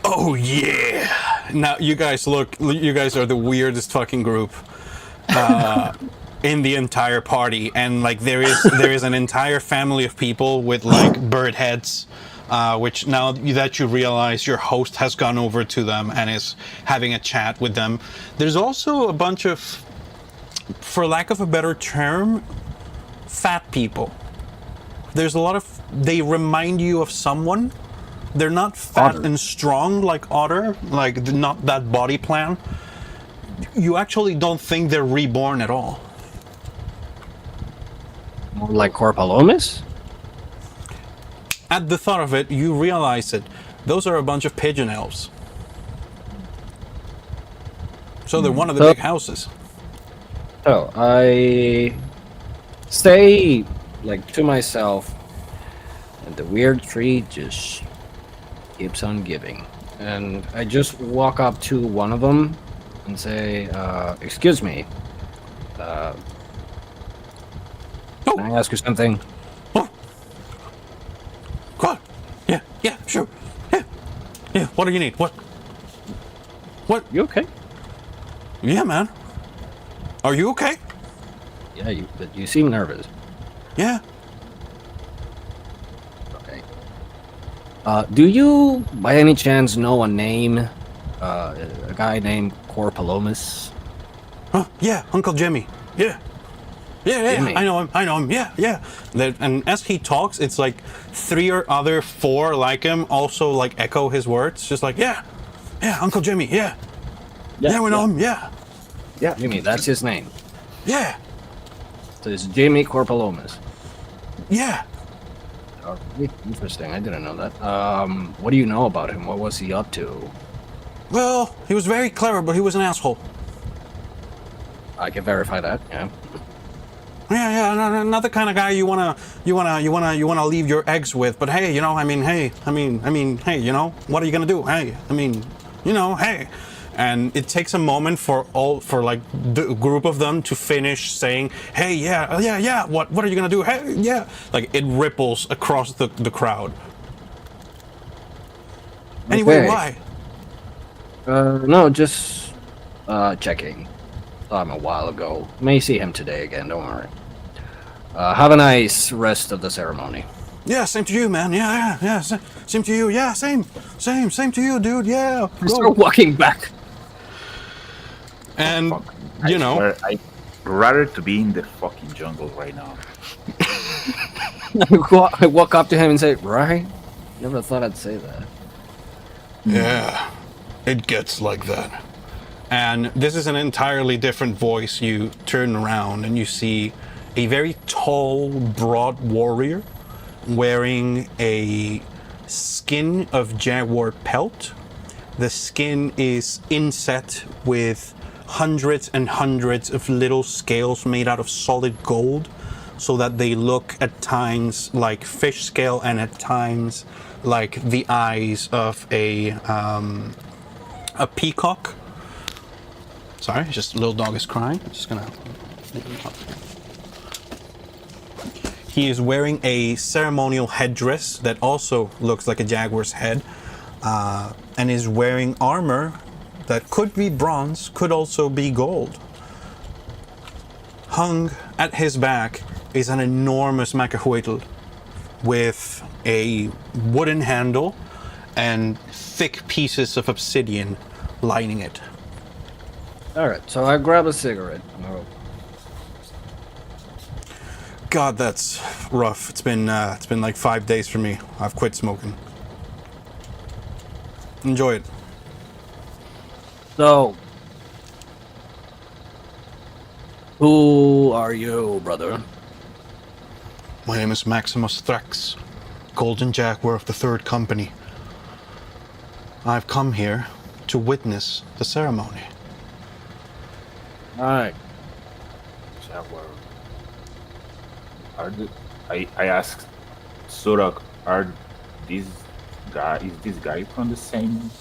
oh yeah. Now you guys are the weirdest fucking group in the entire party, and like there is an entire family of people with like bird heads. Which now that you realize your host has gone over to them and is having a chat with them. There's also a bunch of, for lack of a better term, fat people. There's a lot of, they remind you of someone. They're not fat Otter. and strong like Otter, like not that body plan. You actually don't think they're reborn at all. more like Corpalomus? At the thought of it, you realize that those are a bunch of pigeon elves. So they're one of the So- big houses. So, I stay, like, to myself, and the weird tree just keeps on giving. And I just walk up to one of them and say, excuse me, can I ask you something? Oh. Go on. Yeah, sure. Yeah, what do you need? What? You okay? Yeah, man. Are you okay? Yeah, but you seem nervous. Yeah. Okay. Do you, by any chance, know a name? A guy named Corpalomus? Huh? Yeah, Uncle Jimmy. Yeah. Yeah, Jimmy. I know him. Yeah. And as he talks, it's like 3 or other 4 like him also like echo his words. Just like, yeah, Uncle Jimmy, yeah, we know him, yeah. Jimmy, that's his name. Yeah. So it's Jimmy Corpalomus. Yeah. Oh, interesting. I didn't know that. What do you know about him? What was he up to? Well, he was very clever, but he was an asshole. I can verify that. Yeah. Yeah, not the kind of guy you wanna leave your eggs with. But hey, hey, you know, what are you gonna do? Hey, hey. And it takes a moment for like the group of them to finish saying, hey, yeah. What are you gonna do? Hey, yeah. Like it ripples across the crowd. Anyway, Okay. why? No, just checking. Saw him a while ago. May see him today again. Don't worry. Have a nice rest of the ceremony. Yeah, same to you, man. Yeah. Same to you. Yeah, same to you, dude. Yeah. I start walking back. And I swear, I'd rather to be in the fucking jungle right now. I walk up to him and say, "Right? Never thought I'd say that." yeah, it gets like that. And this is an entirely different voice. You turn around and you see a very tall, broad warrior wearing a skin of jaguar pelt. The skin is inset with hundreds and hundreds of little scales made out of solid gold, so that they look at times like fish scale and at times like the eyes of a peacock. Sorry, just a little dog is crying. I'm just gonna. He is wearing a ceremonial headdress that also looks like a jaguar's head, and is wearing armor that could be bronze, could also be gold. Hung at his back is an enormous macahuitl with a wooden handle and thick pieces of obsidian lining it. All right, so I grab a cigarette. God, that's rough. It's been like 5 days for me. I've quit smoking. Enjoy it. So, who are you, brother? My name is Maximus Thrax, Golden Jaguar of the Third Company. I've come here to witness the ceremony. All right. Jaguar. I asked Surak, is this guy from the same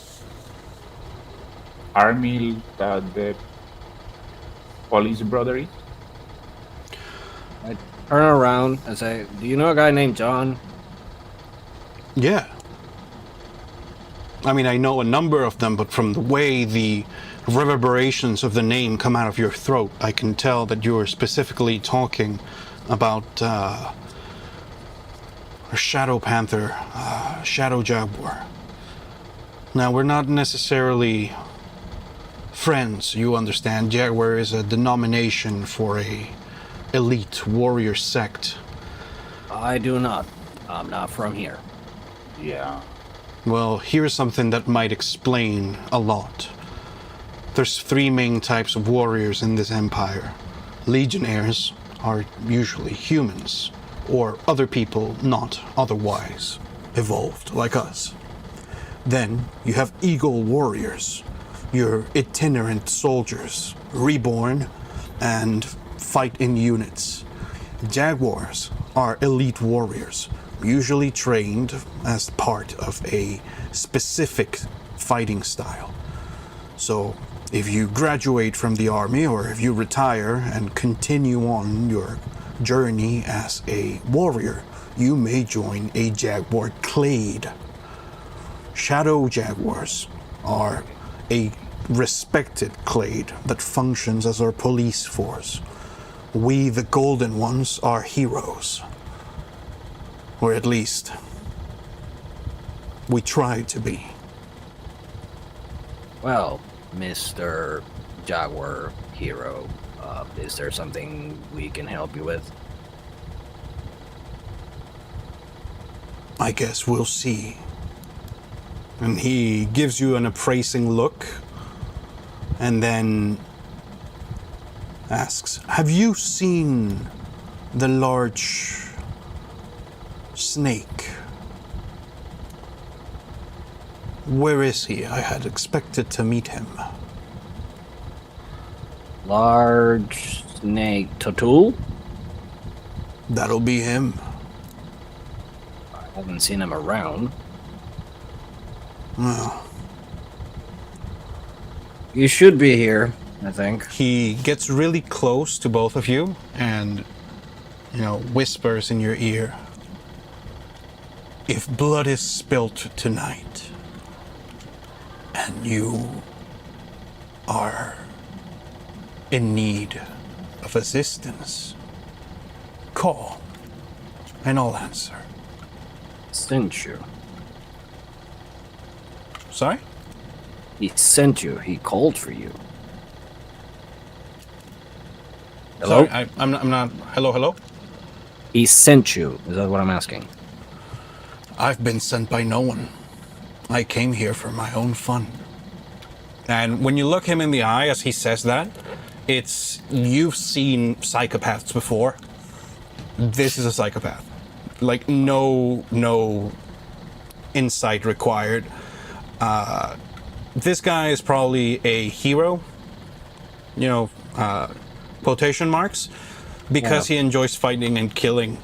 army that the police brother is? I turn around and say, do you know a guy named John? Yeah. I mean, I know a number of them, but from the way the reverberations of the name come out of your throat, I can tell that you're specifically talking about a Shadow Panther, Shadow Jaguar. Now, we're not necessarily friends, you understand. Jaguar is a denomination for a elite warrior sect. I do not. I'm not from here. Yeah. Well, here's something that might explain a lot. There's 3 main types of warriors in this empire. Legionnaires are usually humans, or other people not otherwise evolved like us. Then you have eagle warriors, your itinerant soldiers, reborn and fight in units. Jaguars are elite warriors, usually trained as part of a specific fighting style. So if you graduate from the army, or if you retire and continue on your journey as a warrior, you may join a jaguar clade. Shadow Jaguars are a respected clade that functions as our police force. We, the Golden Ones, are heroes. Or at least, we try to be. Well, Mr. Jaguar Hero, is there something we can help you with? I guess we'll see. And he gives you an appraising look, and then asks, have you seen the large snake? Where is he? I had expected to meet him. Large snake Tatul? That'll be him. I haven't seen him around. Well, You should be here, I think. he gets really close to both of you and, whispers in your ear. If blood is spilt tonight, and you are in need of assistance, call, and I'll answer. Sent you. Sorry? He sent you. He called for you. Hello? Sorry, I'm not. Hello? He sent you. Is that what I'm asking? I've been sent by no one. I came here for my own fun. And when you look him in the eye as he says that, you've seen psychopaths before. This is a psychopath. Like, no insight required. This guy is probably a hero, quotation marks, because he enjoys fighting and killing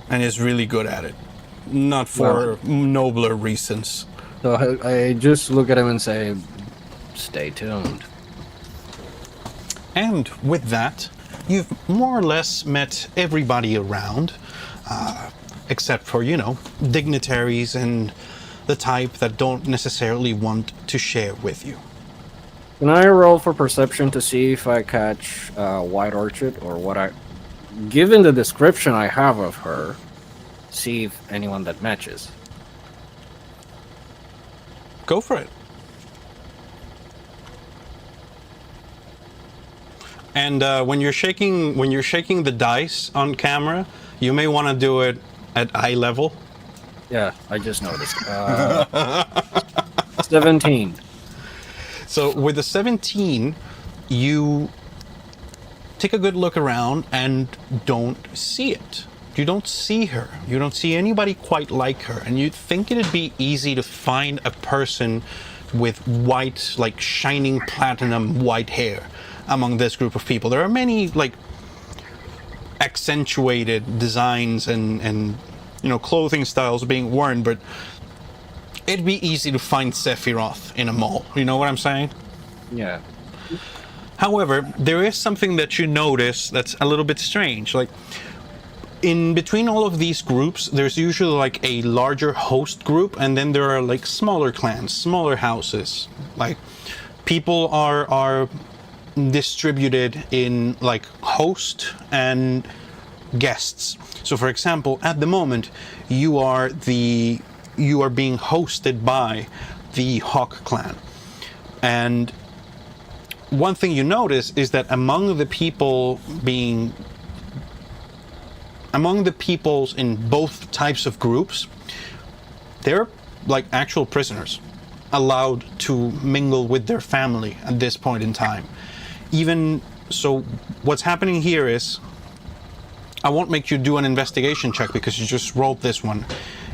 and is really good at it. Not for nobler reasons. So I just look at him and say, stay tuned. And with that, you've more or less met everybody around, except for, dignitaries and the type that don't necessarily want to share with you. Can I roll for perception to see if I catch White Orchid or what given the description I have of her, see if anyone that matches? Go for it. And when you're shaking the dice on camera, you may want to do it at eye level. Yeah, I just noticed. 17. So with the 17, you take a good look around and don't see it. You don't see her. You don't see anybody quite like her. And you'd think it'd be easy to find a person with white, like shining platinum white hair among this group of people. There are many like accentuated designs and clothing styles being worn, but it'd be easy to find Sephiroth in a mall. You know what I'm saying? Yeah. However, there is something that you notice that's a little bit strange. Like, in between all of these groups, there's usually like a larger host group, and then there are like smaller clans, smaller houses. Like, people are distributed in like host and guests. So for example, at the moment, you are being hosted by the Hawk clan. And one thing you notice is that among the peoples in both types of groups, they're like actual prisoners allowed to mingle with their family at this point in time. Even so, what's happening here is, I won't make you do an investigation check because you just rolled this one.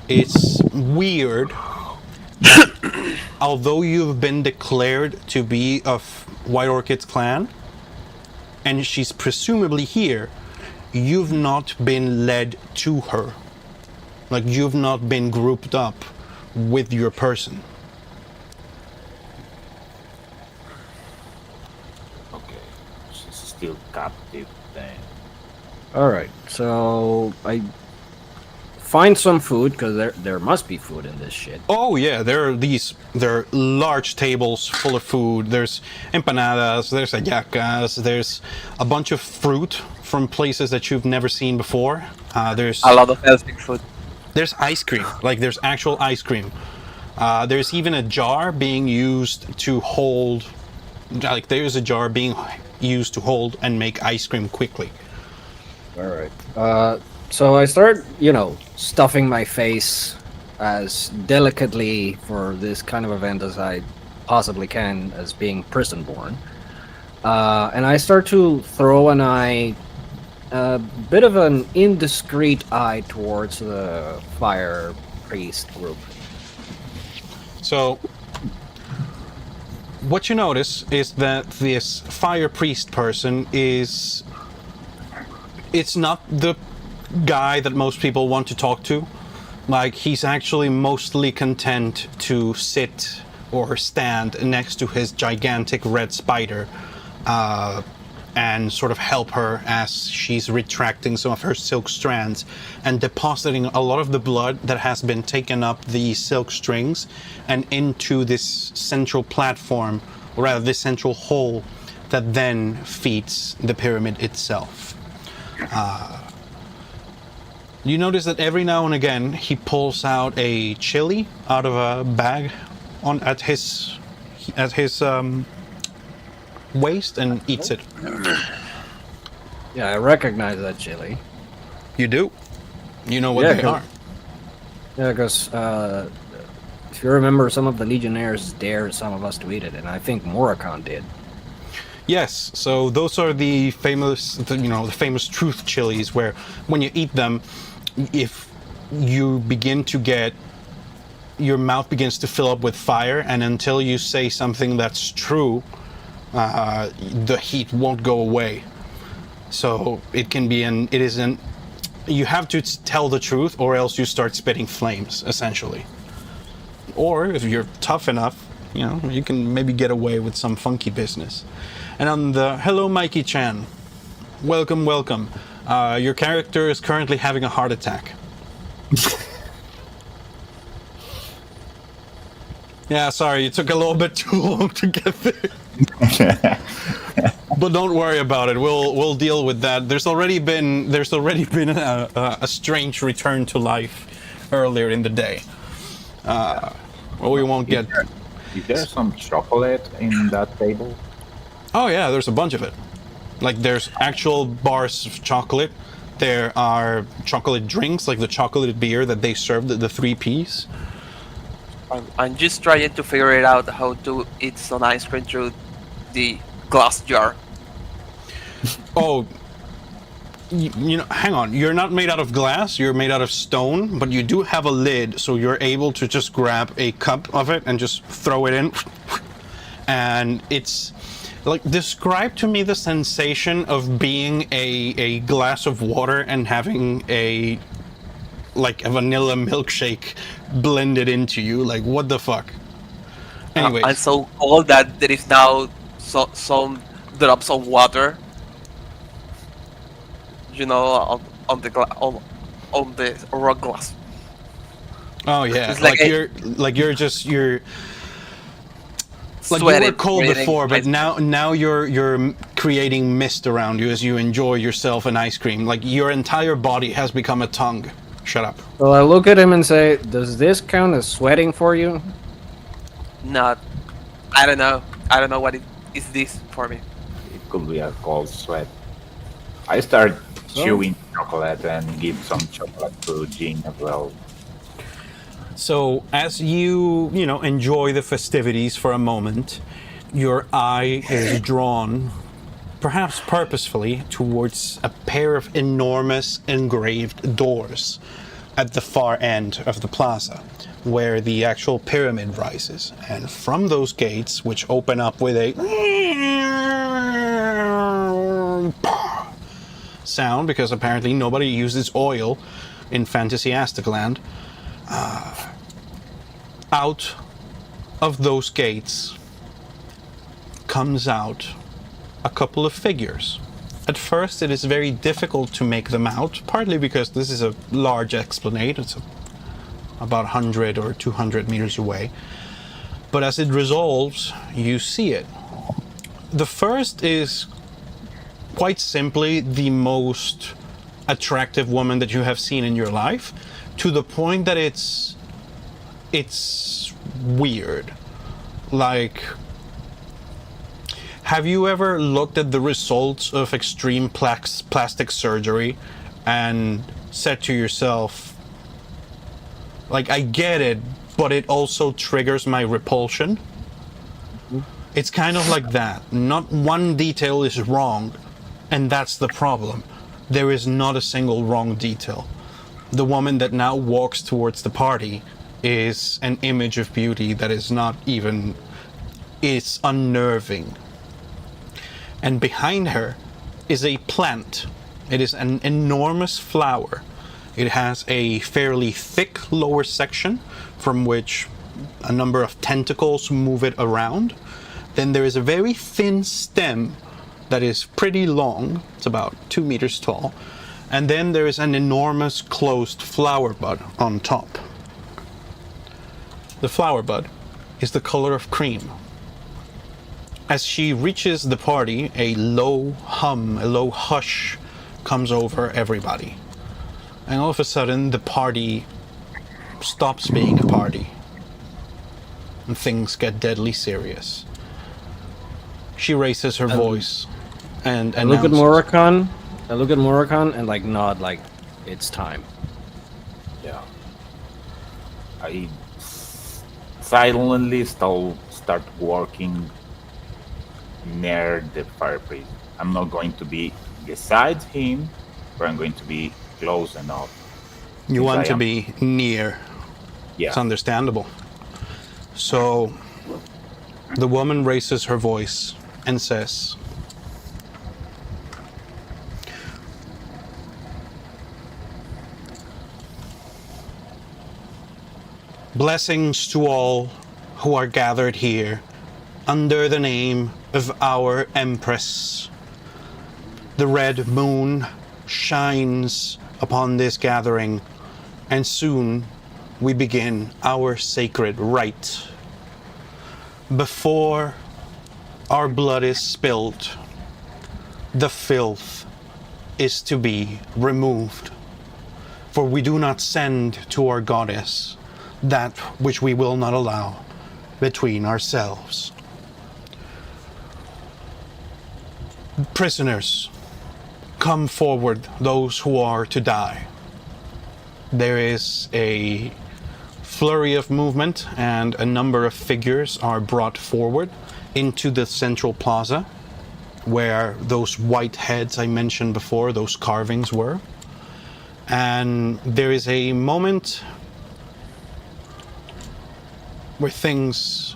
It's weird that although you've been declared to be of White Orchid's clan, and she's presumably here, you've not been led to her. Like, you've not been grouped up with your person. Okay, she's still captive then. Alright, so I find some food, because there must be food in this shit. Oh yeah, there are large tables full of food. There's empanadas, there's hallacas, there's a bunch of fruit from places that you've never seen before. There's A lot of healthy food. There's ice cream, like there's actual ice cream. There's even a jar being used to hold, like there's a jar being used to hold and make ice cream quickly. Alright. So I start, stuffing my face as delicately for this kind of event as I possibly can, as being prison-born. And I start to throw an eye, a bit of an indiscreet eye towards the fire priest group. So, what you notice is that this fire priest person it's not the guy that most people want to talk to. Like, he's actually mostly content to sit or stand next to his gigantic red spider and sort of help her as she's retracting some of her silk strands and depositing a lot of the blood that has been taken up the silk strings and into this central platform, or rather this central hole that then feeds the pyramid itself. You notice that every now and again he pulls out a chili out of a bag at his waist and eats it. Yeah, I recognize that chili. You do? You know what they are? Yeah, because If you remember, some of the Legionnaires dared some of us to eat it, and I think Moracon did. Yes, so those are the famous, the famous truth chilies, where when you eat them, if you begin to get, your mouth begins to fill up with fire, and until you say something that's true, the heat won't go away. So it can be you have to tell the truth, or else you start spitting flames, essentially. Or if you're tough enough, you can maybe get away with some funky business. And on the hello, Mikey Chan, welcome. Your character is currently having a heart attack. Yeah, sorry, it took a little bit too long to get there. But don't worry about it. We'll deal with that. There's already been a strange return to life earlier in the day. Well, we won't get. Is there some chocolate in that table? Oh yeah, there's a bunch of it. Like there's actual bars of chocolate. There are chocolate drinks, like the chocolate beer that they served at the 3Ps. I'm just trying to figure it out how to eat some ice cream through the glass jar. Oh, hang on. You're not made out of glass. You're made out of stone, but you do have a lid, so you're able to just grab a cup of it and just throw it in. And it's like, describe to me the sensation of being a glass of water and having a vanilla milkshake blended into you. Like, what the fuck? Anyways. I'm so cold that there is now some drops of water, on the rock glass. Oh yeah, It's you're like you sweating, were cold breathing, before, but now you're creating mist around you as you enjoy yourself and ice cream. Like your entire body has become a tongue. Shut up. Well, I look at him and say, "Does this count as sweating for you?" Not. I don't know. I don't know what it is this for me. It could be a cold sweat. I start chewing chocolate and give some chocolate to Jean as well. So as you enjoy the festivities for a moment, your eye is drawn, perhaps purposefully, towards a pair of enormous engraved doors at the far end of the plaza, where the actual pyramid rises. And from those gates, which open up with a sound, because apparently nobody uses oil in Fantasy-astic land, out of those gates comes out a couple of figures. At first it is very difficult to make them out, partly because this is a large esplanade. It's about 100 or 200 meters away. But as it resolves, you see it. The first is quite simply the most attractive woman that you have seen in your life, to the point that it's weird. Like, have you ever looked at the results of extreme plastic surgery and said to yourself, like, I get it, but it also triggers my repulsion? It's kind of like that. Not one detail is wrong, and that's the problem. There is not a single wrong detail. The woman that now walks towards the party is an image of beauty that is not even... it's unnerving. And behind her is a plant. It is an enormous flower. It has a fairly thick lower section from which a number of tentacles move it around. Then there is a very thin stem that is pretty long. It's about 2 meters tall. And then there is an enormous closed flower bud on top. The flower bud is the color of cream. As she reaches the party, a low hum, a low hush comes over everybody. And all of a sudden, the party stops being a party. And things get deadly serious. She raises her voice and I look at Moracon. I look at Moracon and nod like it's time. Yeah. I silently start working near the fire priest. I'm not going to be beside him, but I'm going to be close enough. You Since want I to am- be near. Yeah. It's understandable. So the woman raises her voice and says, "Blessings to all who are gathered here under the name of our Empress. The red moon shines upon this gathering, and soon we begin our sacred rite. Before our blood is spilled, the filth is to be removed. For we do not send to our goddess that which we will not allow between ourselves. Prisoners, come forward, those who are to die." There is a flurry of movement, and a number of figures are brought forward into the central plaza, where those white heads I mentioned before, those carvings were. And there is a moment where things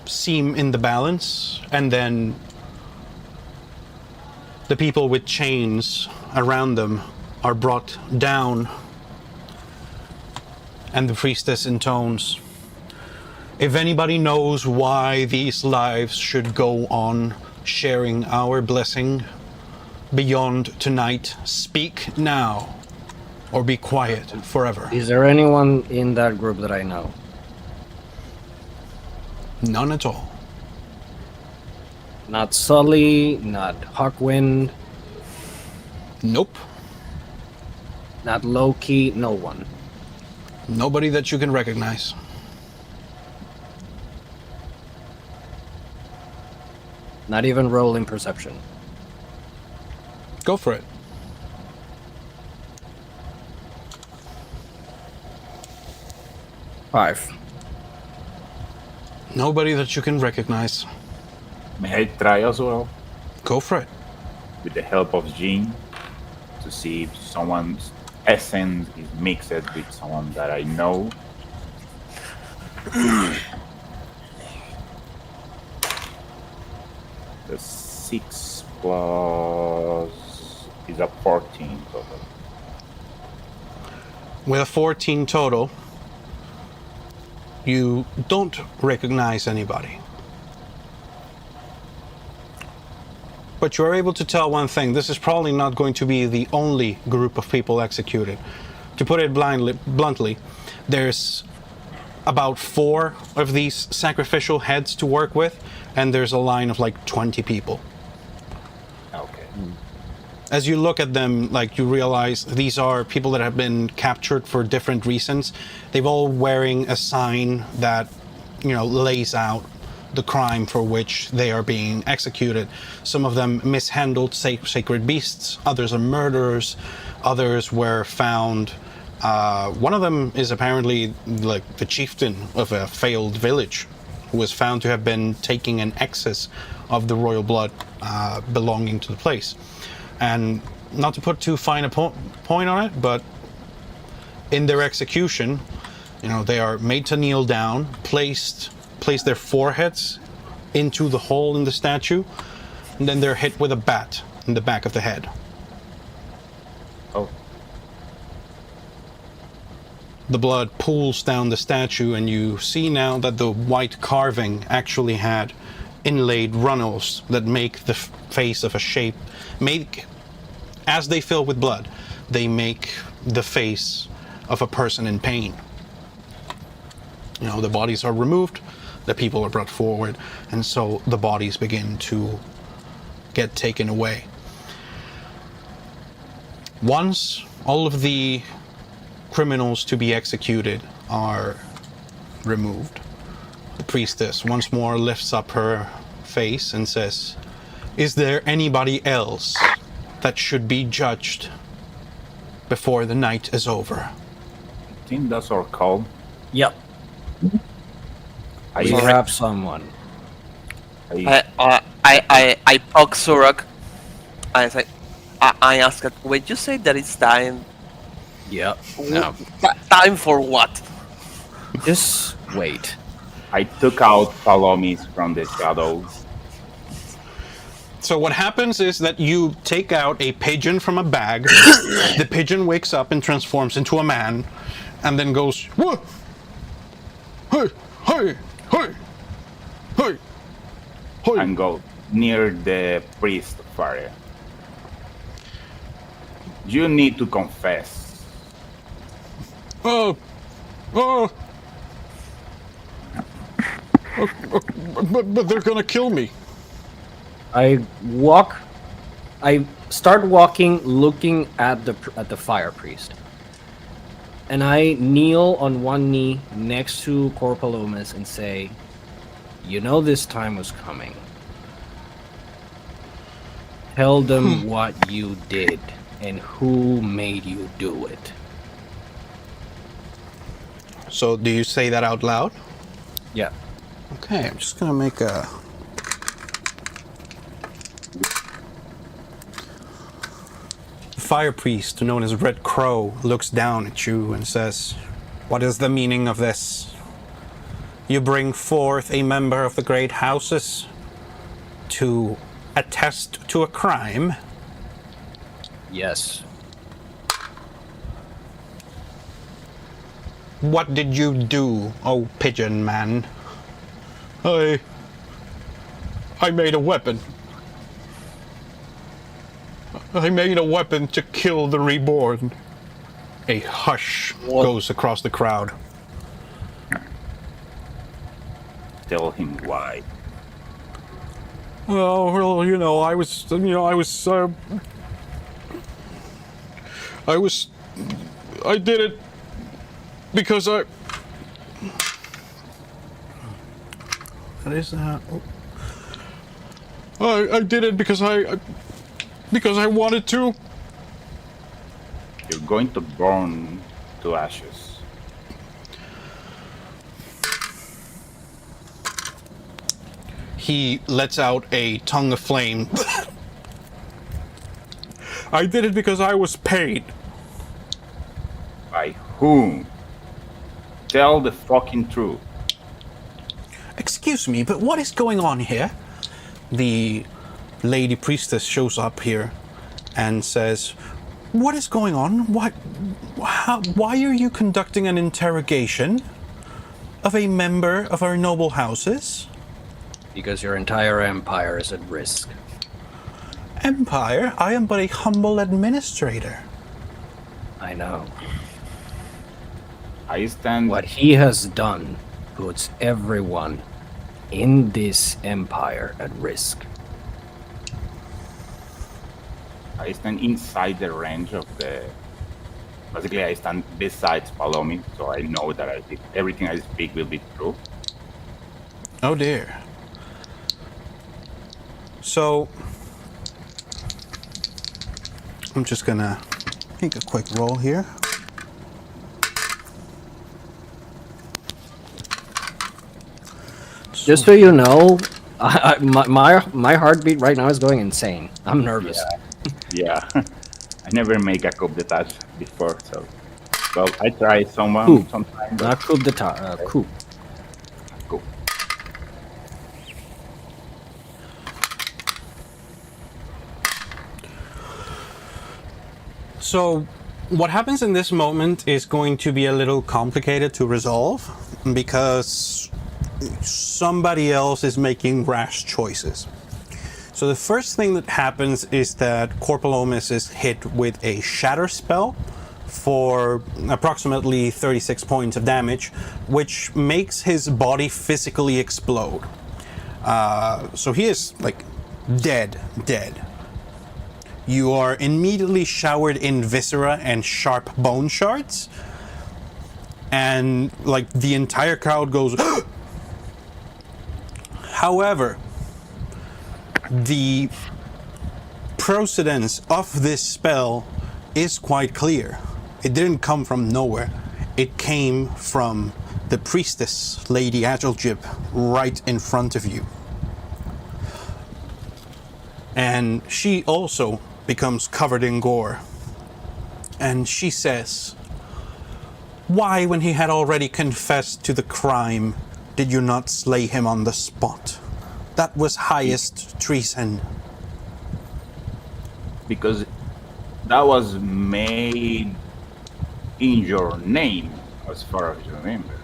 seem in the balance, and then the people with chains around them are brought down, and the priestess intones, "If anybody knows why these lives should go on sharing our blessing beyond tonight, speak now, or be quiet forever." Is there anyone in that group that I know? None at all. Not Sully, not Hawkwind, Nope. not Loki, no one. Nobody that you can recognize. Not even rolling perception. Go for it. Five. Nobody that you can recognize. May I try as well, Go for it. with the help of Jean, to see if someone's essence is mixed with someone that I know? The 6 plus is a 14 total. With a 14 total, you don't recognize anybody. But you're able to tell one thing. This is probably not going to be the only group of people executed. To put it bluntly, there's about 4 of these sacrificial heads to work with, and there's a line of like 20 people. Okay. As you look at them, like, you realize these are people that have been captured for different reasons. They've all wearing a sign that, lays out the crime for which they are being executed. Some of them mishandled sacred beasts, others are murderers, others were found. One of them is apparently like the chieftain of a failed village, who was found to have been taking an excess of the royal blood belonging to the place. And not to put too fine a point on it, but in their execution, they are made to kneel down, place their foreheads into the hole in the statue, and then they're hit with a bat in the back of the head. Oh, The blood pools down the statue, and you see now that the white carving actually had inlaid runnels that make the face of a shape. As they fill with blood, they make the face of a person in pain. The bodies are removed, the people are brought forward, and so the bodies begin to get taken away. Once all of the criminals to be executed are removed, the priestess once more lifts up her face and says, "Is there anybody else that should be judged before the night is over?" think that's our call. Yep. I We have someone. I poke Surok. I say, I ask it, when you say that it's time, Yep. No. time for what? Just wait. I took out Palomis from the shadows. So what happens is that you take out a pigeon from a bag. The pigeon wakes up and transforms into a man, and then goes, "Whoa! Hey! Hey! Hey! Hey! Hey!" And go near the priest fire. You need to confess. Oh, oh, but they're gonna kill me. I start walking, looking at the fire priest, and I kneel on one knee next to Corpalomus and say, "You know this time was coming. Tell them what you did and who made you do it." So do you say that out loud? Yeah. Okay, I'm just gonna make a... The fire priest, known as Red Crow, looks down at you and says, "What is the meaning of this? You bring forth a member of the great houses to attest to a crime?" Yes. "What did you do, oh pigeon man?" I made a weapon. I made a weapon to kill the reborn. A hush goes across the crowd. Tell him why. Oh, well, I did it because I... What is that? I did it because I wanted to. You're going to burn to ashes. He lets out a tongue of flame. I did it because I was paid. By whom? Tell the fucking truth. Excuse me, but what is going on here? The lady priestess shows up here and says, "What is going on? Why are you conducting an interrogation of a member of our noble houses?" Because your entire empire is at risk. Empire? I am but a humble administrator. I know. I stand. What he has done puts everyone in this empire at risk. I stand inside the range of the. Basically, I stand beside Palomi, so I know that everything I speak will be true. Oh dear. So, I'm just gonna make a quick roll here. Just so you know, my heartbeat right now is going insane. I'm nervous. Yeah. I never make a coup d'etat before, so. Well, I try sometime. Not coup d'etat, coup. Cool. So, what happens in this moment is going to be a little complicated to resolve because somebody else is making rash choices. So the first thing that happens is that Corpalomus is hit with a shatter spell for approximately 36 points of damage, which makes his body physically explode. So he is like dead. You are immediately showered in viscera and sharp bone shards, and like the entire crowd goes. However, the procedence of this spell is quite clear. It didn't come from nowhere. It came from the priestess, Lady Ageljib, right in front of you. And she also becomes covered in gore. And she says, "Why, when he had already confessed to the crime, did you not slay him on the spot? That was highest treason." Because that was made in your name, as far as you remember.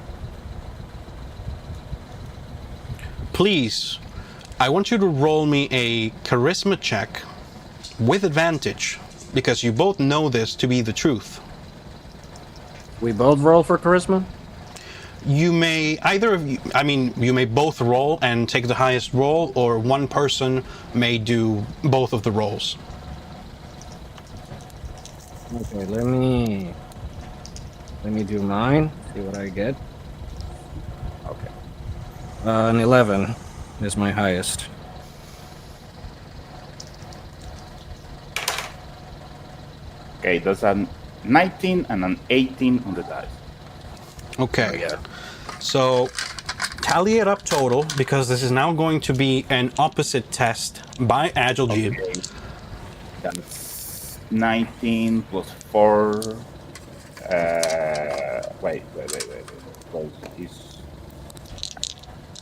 Please, I want you to roll me a charisma check with advantage, because you both know this to be the truth. We both roll for charisma? You may, either of you, I mean, you may both roll and take the highest roll, or one person may do both of the rolls. Okay, let me do mine, see what I get. Okay. An 11 is my highest. Okay, that's a 19 and an 18 on the dice. Okay. Oh, yeah. So, tally it up total, because this is now going to be an opposite test by Ageljib. Okay. That's 19 plus 4. Wait. Because it's...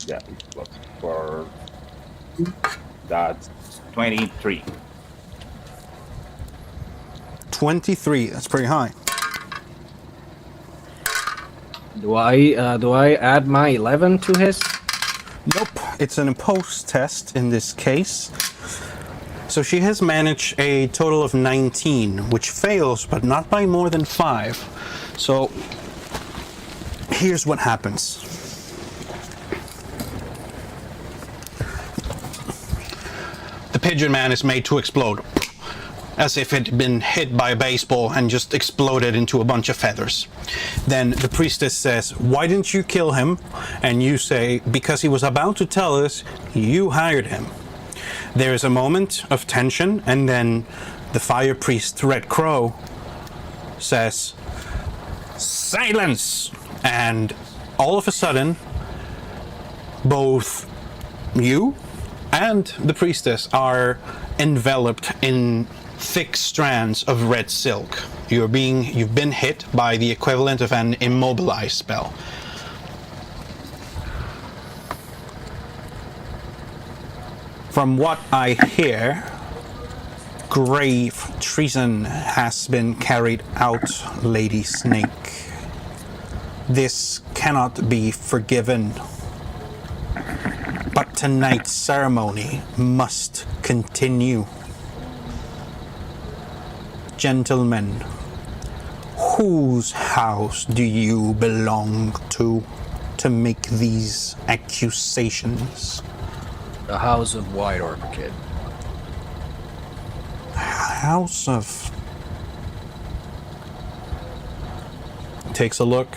Yeah, it's plus 4. That's 23. 23, that's pretty high. Do I add my 11 to his? Nope, it's an opposed test in this case. So she has managed a total of 19, which fails, but not by more than 5. So here's what happens. The pigeon man is made to explode, as if it had been hit by a baseball and just exploded into a bunch of feathers. Then the priestess says, "Why didn't you kill him?" And you say, "Because he was about to tell us you hired him." There is a moment of tension, and then the fire priest, Red Crow, says, "Silence!" And all of a sudden, both you and the priestess are enveloped in thick strands of red silk. You've been hit by the equivalent of an immobilize spell. From what I hear, grave treason has been carried out, Lady Snake. This cannot be forgiven. But tonight's ceremony must continue. Gentlemen, whose house do you belong to make these accusations? The House of White Orchid. House of... Takes a look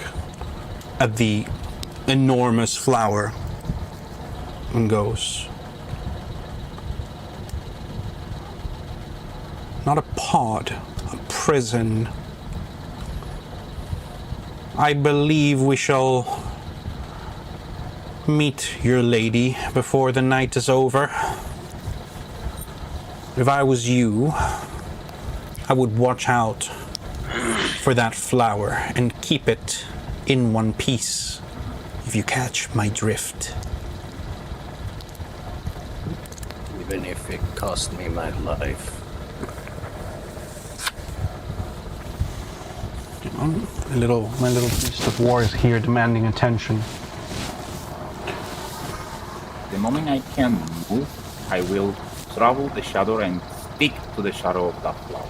at the enormous flower and goes, "Not a pod, a prison. I believe we shall meet your lady before the night is over. If I was you, I would watch out for that flower and keep it in one piece, if you catch my drift." Even if it cost me my life. My little beast of war is here demanding attention. The moment I can move, I will travel the shadow and stick to the shadow of that flower.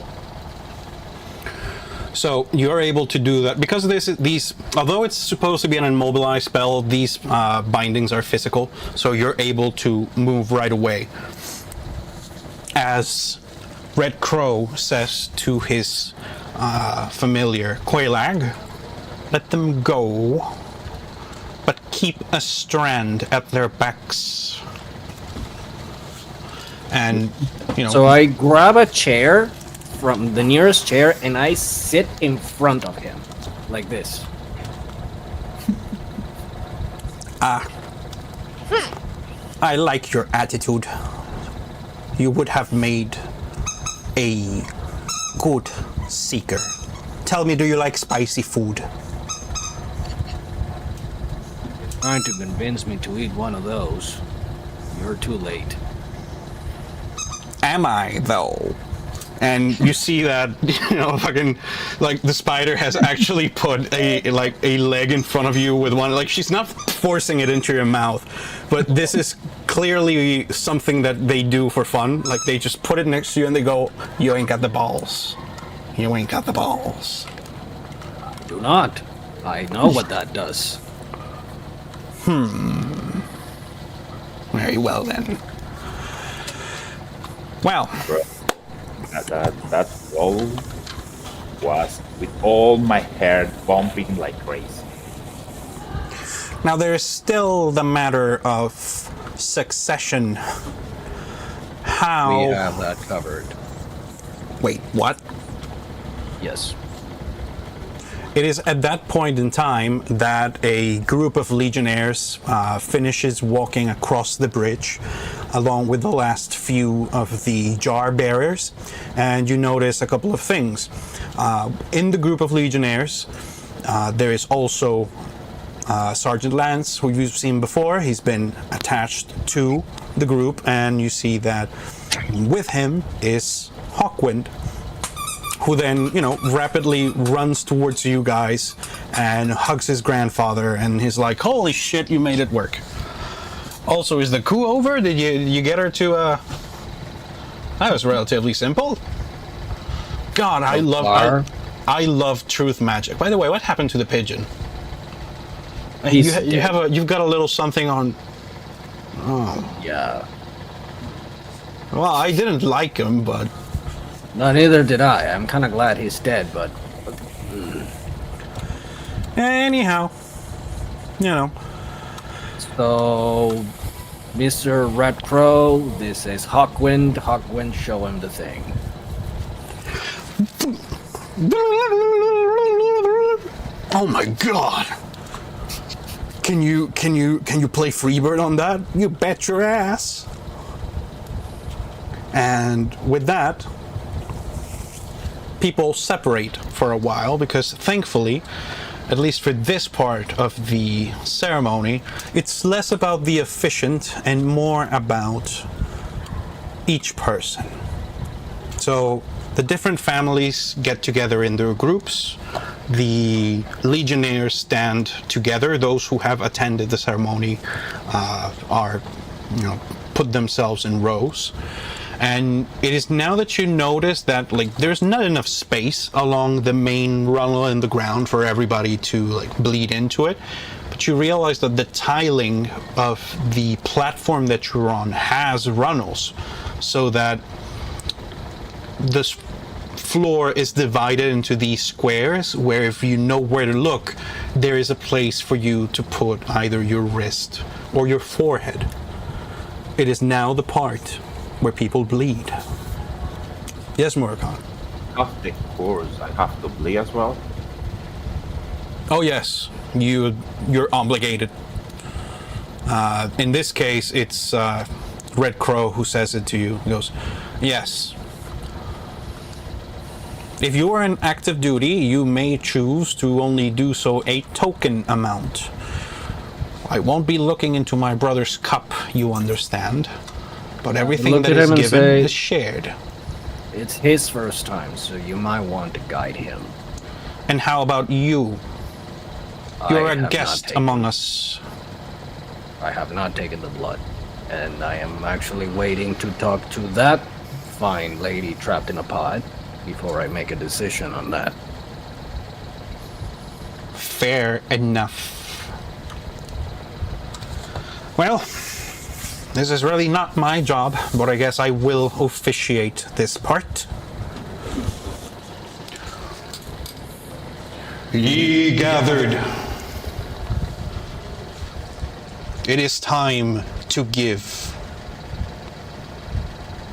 So you're able to do that because these, although it's supposed to be an immobilized spell, these bindings are physical. So you're able to move right away. As Red Crow says to his familiar, Quailag, "Let them go, but keep a strand at their backs." And, you know... So I grab a chair from the nearest chair and I sit in front of him, like this. I like your attitude. You would have made a good seeker. Tell me, do you like spicy food? Trying to convince me to eat one of those. You're too late. Am I, though? And you see that, fucking, like, the spider has actually put a leg in front of you with one, like, she's not forcing it into your mouth, but this is clearly something that they do for fun. Like, they just put it next to you and they go, you ain't got the balls. You ain't got the balls. Do not. I know what that does. Very well, then. Well... That roll was with all my hair bumping like crazy. Now there's still the matter of succession. How... We have that covered. Wait, what? Yes. It is at that point in time that a group of legionnaires finishes walking across the bridge along with the last few of the jar bearers, and you notice a couple of things. In the group of legionnaires, there is also Sergeant Lance, who you've seen before. He's been attached to the group, and you see that with him is Hawkwind, who then, rapidly runs towards you guys and hugs his grandfather, and he's like, holy shit, you made it work. Also, is the coup over? Did you get her to, That was relatively simple. God, I love truth magic. By the way, what happened to the pigeon? You've got a little something on... Oh. Yeah. Well, I didn't like him, but... No, neither did I. I'm kind of glad he's dead, but... Anyhow, So, Mr. Red Crow, this is Hawkwind. Hawkwind, show him the thing. Oh my god! Can you play Freebird on that? You bet your ass! And with that, people separate for a while because thankfully, at least for this part of the ceremony, it's less about the efficient and more about each person. So the different families get together in their groups. The legionnaires stand together. Those who have attended the ceremony are, put themselves in rows. And it is now that you notice that, there's not enough space along the main runnel in the ground for everybody to, bleed into it. But you realize that the tiling of the platform that you're on has runnels, so that this floor is divided into these squares, where if you know where to look, there is a place for you to put either your wrist or your forehead. It is now the part where people bleed. Yes, Murakami. Of course, I have to bleed as well. Oh yes, you're obligated. In this case, it's Red Crow who says it to you. He goes, yes. If you are in active duty, you may choose to only do so a token amount. I won't be looking into my brother's cup, you understand. But everything that is given is shared. It's his first time, so you might want to guide him. And how about you? You're a guest among us. I have not taken the blood, and I am actually waiting to talk to that fine lady trapped in a pod before I make a decision on that. Fair enough. Well, this is really not my job, but I guess I will officiate this part. Ye gathered. It is time to give,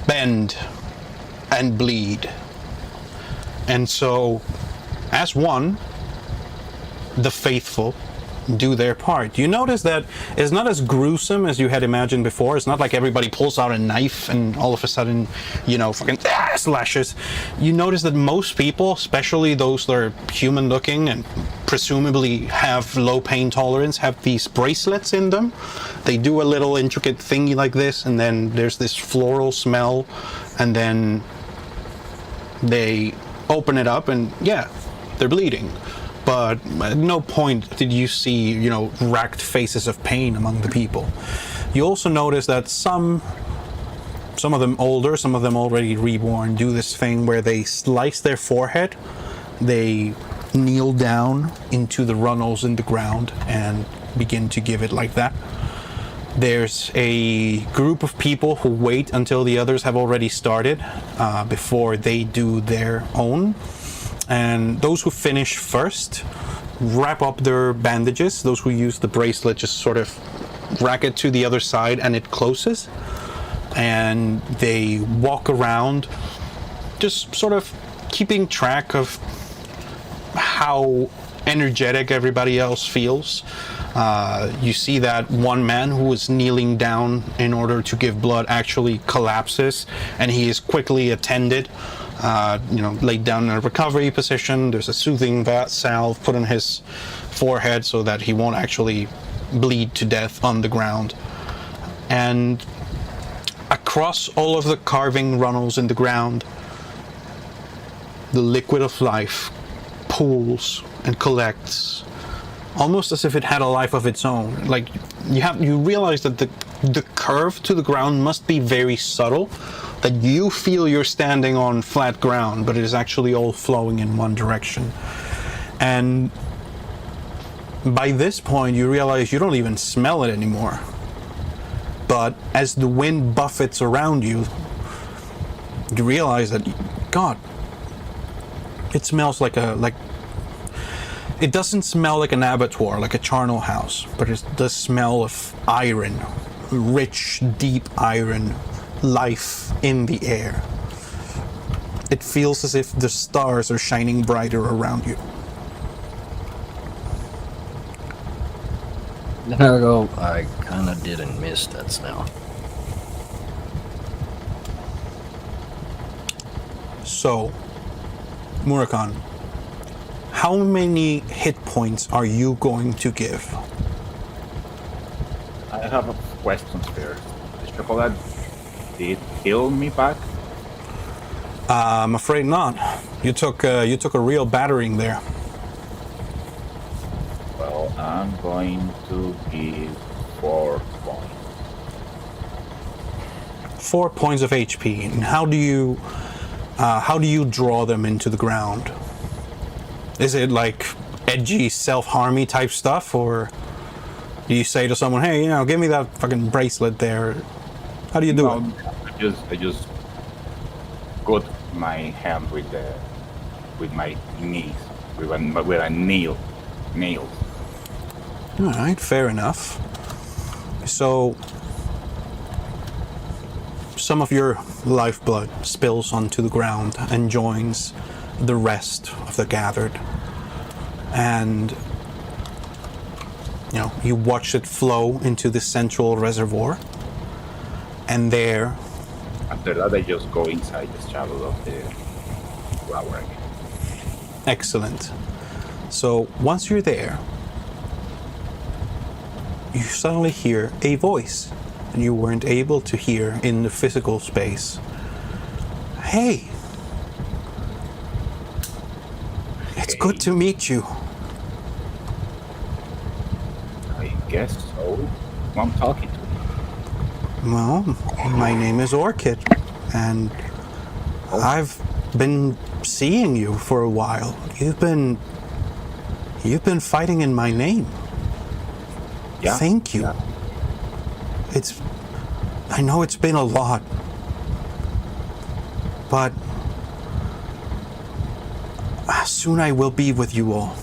bend, and bleed. And so, as one, the faithful do their part. You notice that it's not as gruesome as you had imagined before. It's not like everybody pulls out a knife and all of a sudden, fucking slashes. You notice that most people, especially those that are human looking and presumably have low pain tolerance, have these bracelets in them. They do a little intricate thingy like this, and then there's this floral smell, and then they open it up and they're bleeding. But at no point did you see, racked faces of pain among the people. You also notice that some of them older, some of them already reborn, do this thing where they slice their forehead, they kneel down into the runnels in the ground and begin to give it like that. There's a group of people who wait until the others have already started before they do their own. And those who finish first wrap up their bandages. Those who use the bracelet just sort of rack it to the other side and it closes. And they walk around just sort of keeping track of how energetic everybody else feels. You see that one man who was kneeling down in order to give blood actually collapses, and he is quickly attended. Laid down in a recovery position. There's a soothing salve put on his forehead so that he won't actually bleed to death on the ground. And across all of the carving runnels in the ground, the liquid of life pools and collects, almost as if it had a life of its own. Like you realize that the curve to the ground must be very subtle, that you feel you're standing on flat ground, but it is actually all flowing in one direction. And by this point, you realize you don't even smell it anymore. But as the wind buffets around you, you realize that, God, it smells like it doesn't smell like an abattoir, like a charnel house, but it does smell of iron, rich, deep iron, life in the air. It feels as if the stars are shining brighter around you. Then I go, I kind of didn't miss that smell. So, Murakan, how many hit points are you going to give? I have a question first. The chocolate did heal me back? I'm afraid not. You took a real battering there. Well, I'm going to give 4 points. 4 points of HP. And how do you draw them into the ground? Is it like edgy, self-harmy type stuff, or do you say to someone, "Hey, give me that fucking bracelet there"? How do you do it? I just got my hand with my knees, with a nail. All right, fair enough. So, some of your lifeblood spills onto the ground and joins the rest of the gathered. And, you watch it flow into the central reservoir. And there... After that, I just go inside the shadow of the flower again. Excellent. So, once you're there, you suddenly hear a voice that you weren't able to hear in the physical space. Hey! It's good to meet you. I guess so. Who I'm talking to? Well, my name is Orchid, and I've been seeing you for a while. You've been fighting in my name. Yeah. Thank you. Yeah. I know it's been a lot, but soon I will be with you all.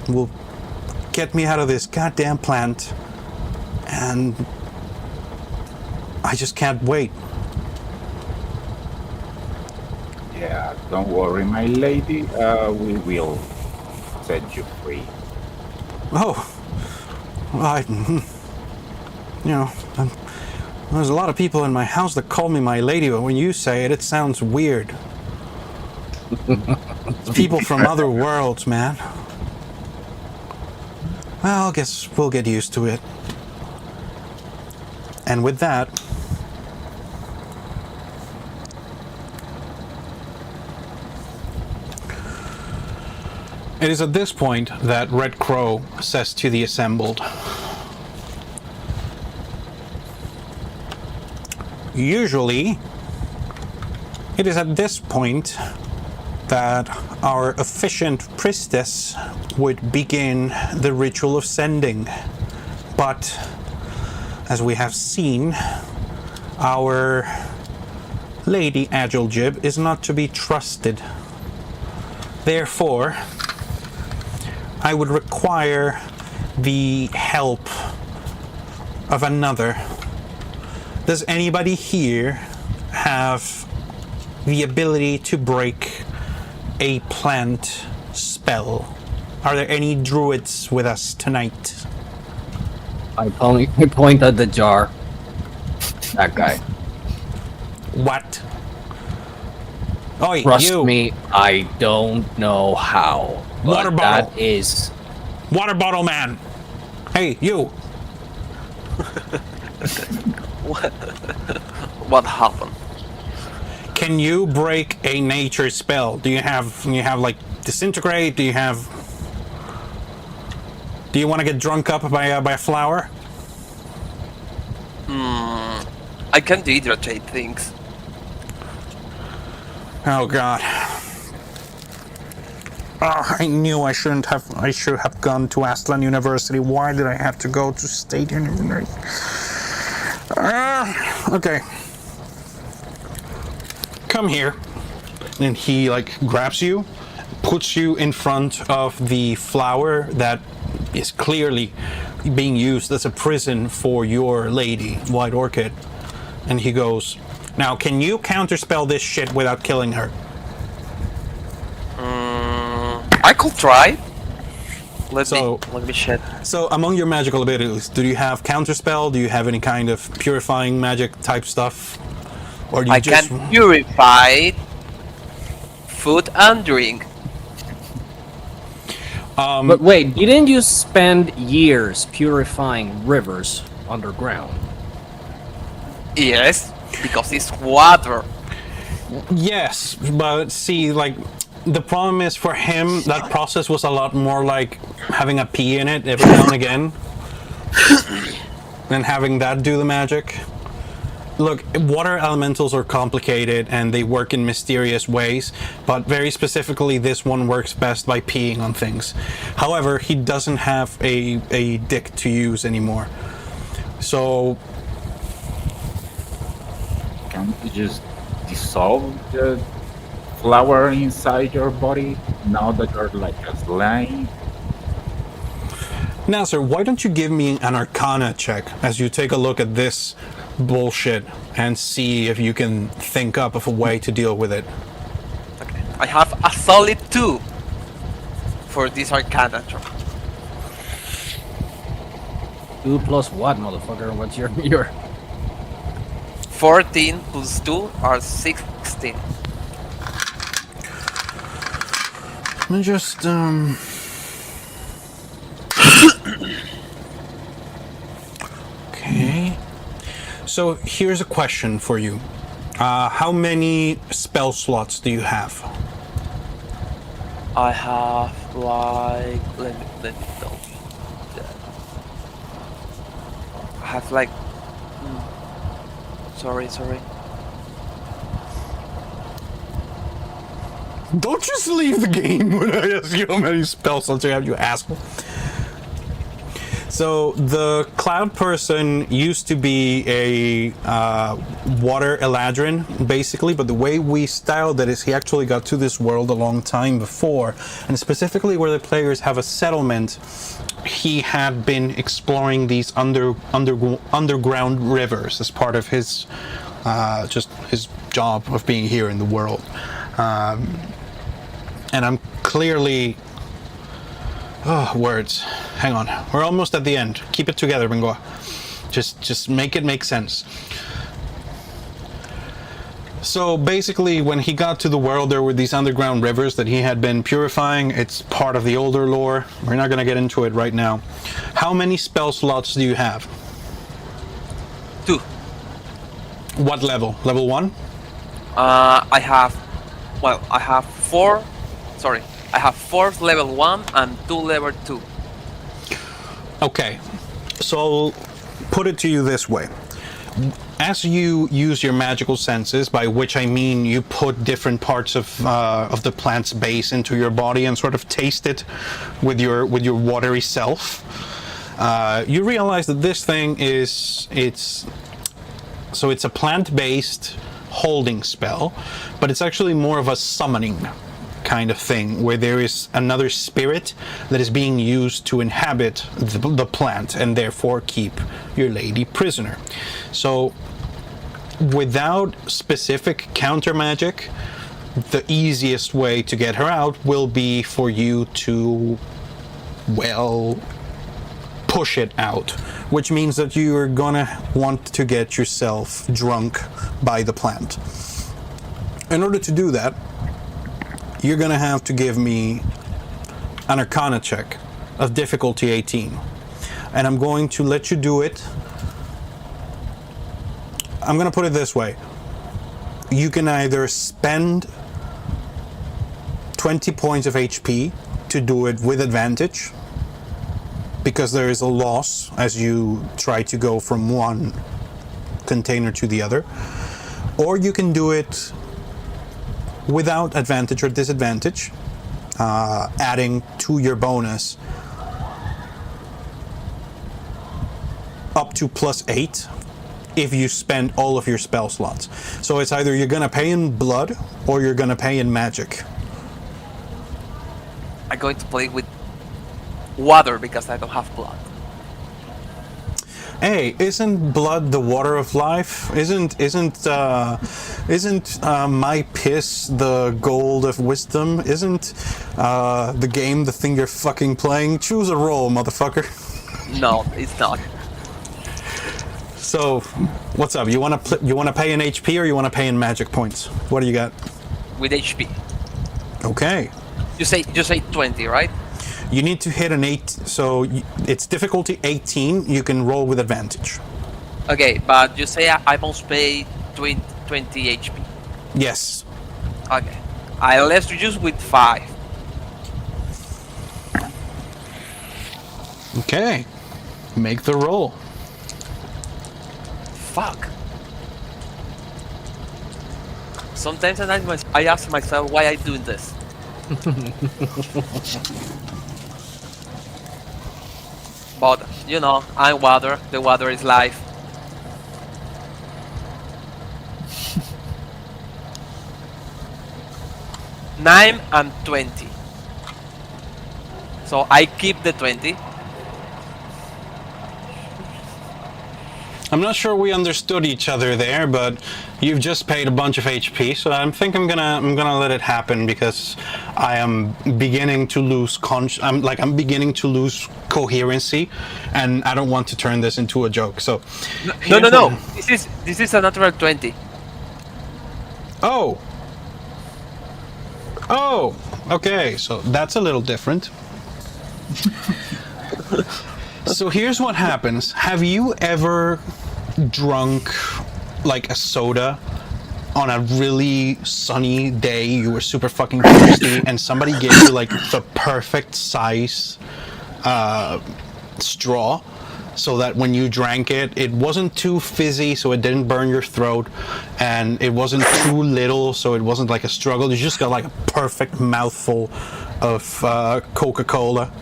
Will get me out of this goddamn plant, and I just can't wait. Yeah, don't worry, my lady. We will set you free. Oh, There's a lot of people in my house that call me my lady, but when you say it, it sounds weird. It's people from other worlds, man. Well, I guess we'll get used to it. And with that, it is at this point that Red Crow says to the assembled, usually, it is at this point that our efficient priestess would begin the ritual of sending. But, as we have seen, our Lady Agiljib is not to be trusted. Therefore, I would require the help of another. Does anybody here have the ability to break a plant spell? Are there any druids with us tonight? I point at the jar. That guy. What? Oi, Trust you! me, I don't know how. But Water bottle. That is. Water bottle man! Hey, you! What happened? Can you break a nature spell? Do you have like disintegrate? Do you want to get drunk up by a flower? I can dehydrate things. Oh God. Oh, I knew I should have gone to Aslan University. Why did I have to go to State University? Okay. Come here. And he like grabs you, puts you in front of the flower that is clearly being used as a prison for your lady, White Orchid. And he goes, now can you counterspell this shit without killing her? I could try. Let me check. So among your magical abilities, do you have counterspell? Do you have any kind of purifying magic type stuff? Or do you can purify food and drink. But wait, didn't you spend years purifying rivers underground? Yes, because it's water. Yes, but see, like, the problem is for him, that process was a lot more like having a pee in it every now and again. And having that do the magic. Look, water elementals are complicated and they work in mysterious ways, but very specifically this one works best by peeing on things. However, he doesn't have a dick to use anymore. So... Can't you just dissolve the flower inside your body now that you're like a slime? Now, sir, why don't you give me an Arcana check as you take a look at this bullshit and see if you can think up of a way to deal with it. Okay. I have a solid 2 for this Arcana check. 2 plus what, motherfucker? What's your 14 plus 2 are 16. Let me just okay. So here's a question for you. How many spell slots do you have? I have like let me know. I have like sorry. Don't just leave the game when I ask you how many spell slots you have, you asshole. So the cloud person used to be a water eladrin, basically, but the way we styled it is he actually got to this world a long time before, and specifically where the players have a settlement, he had been exploring these underground rivers as part of his just his job of being here in the world. And I'm clearly words. hang on. We're almost at the end. Keep it together, Bengoa. Just make it make sense. So basically, when he got to the world, there were these underground rivers that he had been purifying. It's part of the older lore. We're not going to get into it right now. How many spell slots do you have? 2. What level? Level 1? I have 4. Sorry, I have 4 level 1 and 2 level 2. Okay, so put it to you this way. As you use your magical senses, by which I mean you put different parts of the plant's base into your body and sort of taste it with your watery self, you realize that this thing it's a plant-based holding spell, but it's actually more of a summoning kind of thing, where there is another spirit that is being used to inhabit the plant and therefore keep your lady prisoner. So without specific counter magic, the easiest way to get her out will be for you to, well, push it out, which means that you're gonna want to get yourself drunk by the plant. In order to do that, you're gonna have to give me an Arcana check of difficulty 18. And I'm going to let you do it. I'm gonna put it this way. You can either spend 20 points of HP to do it with advantage, because there is a loss as you try to go from one container to the other, or you can do it without advantage or disadvantage, adding to your bonus up to +8 if you spend all of your spell slots. So it's either you're gonna pay in blood or you're gonna pay in magic. I'm going to play with water because I don't have blood. Hey, isn't blood the water of life? Isn't my piss the gold of wisdom? Isn't the game the thing you're fucking playing? Choose a role, motherfucker. No, it's not. So, what's up? You wanna pay in HP or you wanna pay in magic points? What do you got? With HP. Okay. You say 20, right? You need to hit an 8, so it's difficulty 18. You can roll with advantage. Okay, but you say I must pay 20 HP. Yes. Okay. Let's reduce with 5. Okay. Make the roll. Fuck. Sometimes I ask myself why I'm doing this. But, you know, I'm water. The water is life. $9 and 20. So I keep the 20. I'm not sure we understood each other there, but you've just paid a bunch of HP, so I think I'm gonna let it happen, because I am beginning to lose I'm beginning to lose coherency, and I don't want to turn this into a joke. So No. This is a natural 20. Oh, okay, so that's a little different. So here's what happens. Have you ever drunk like a soda on a really sunny day? You were super fucking thirsty and somebody gave you like the perfect size straw, so that when you drank it, it wasn't too fizzy so it didn't burn your throat, and it wasn't too little so it wasn't like a struggle. You just got like a perfect mouthful of Coca-Cola.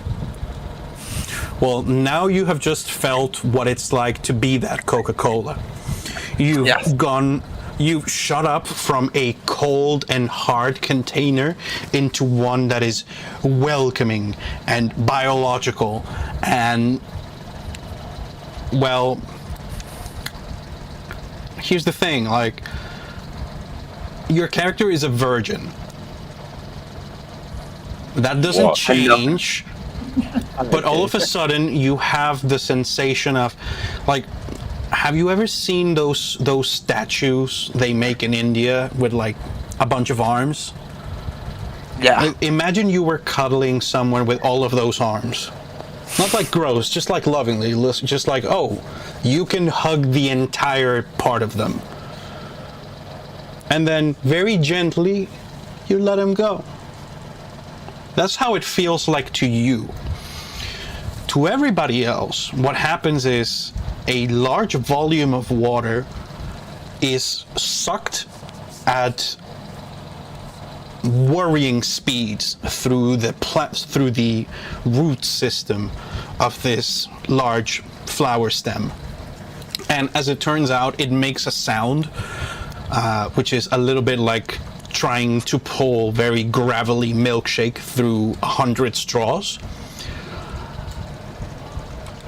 Well, now you have just felt what it's like to be that Coca-Cola. You've shot up from a cold and hard container into one that is welcoming and biological and, well, here's the thing, like, your character is a virgin. That doesn't change But all of a sudden, you have the sensation of, like, have you ever seen those statues they make in India with like a bunch of arms? Yeah. Like, imagine you were cuddling someone with all of those arms. Not like gross, just like lovingly, just like, oh, you can hug the entire part of them. And then very gently, you let them go. That's how it feels like to you. To everybody else, what happens is a large volume of water is sucked at worrying speeds through the root system of this large flower stem. And as it turns out, it makes a sound, which is a little bit like trying to pull very gravelly milkshake through 100 straws.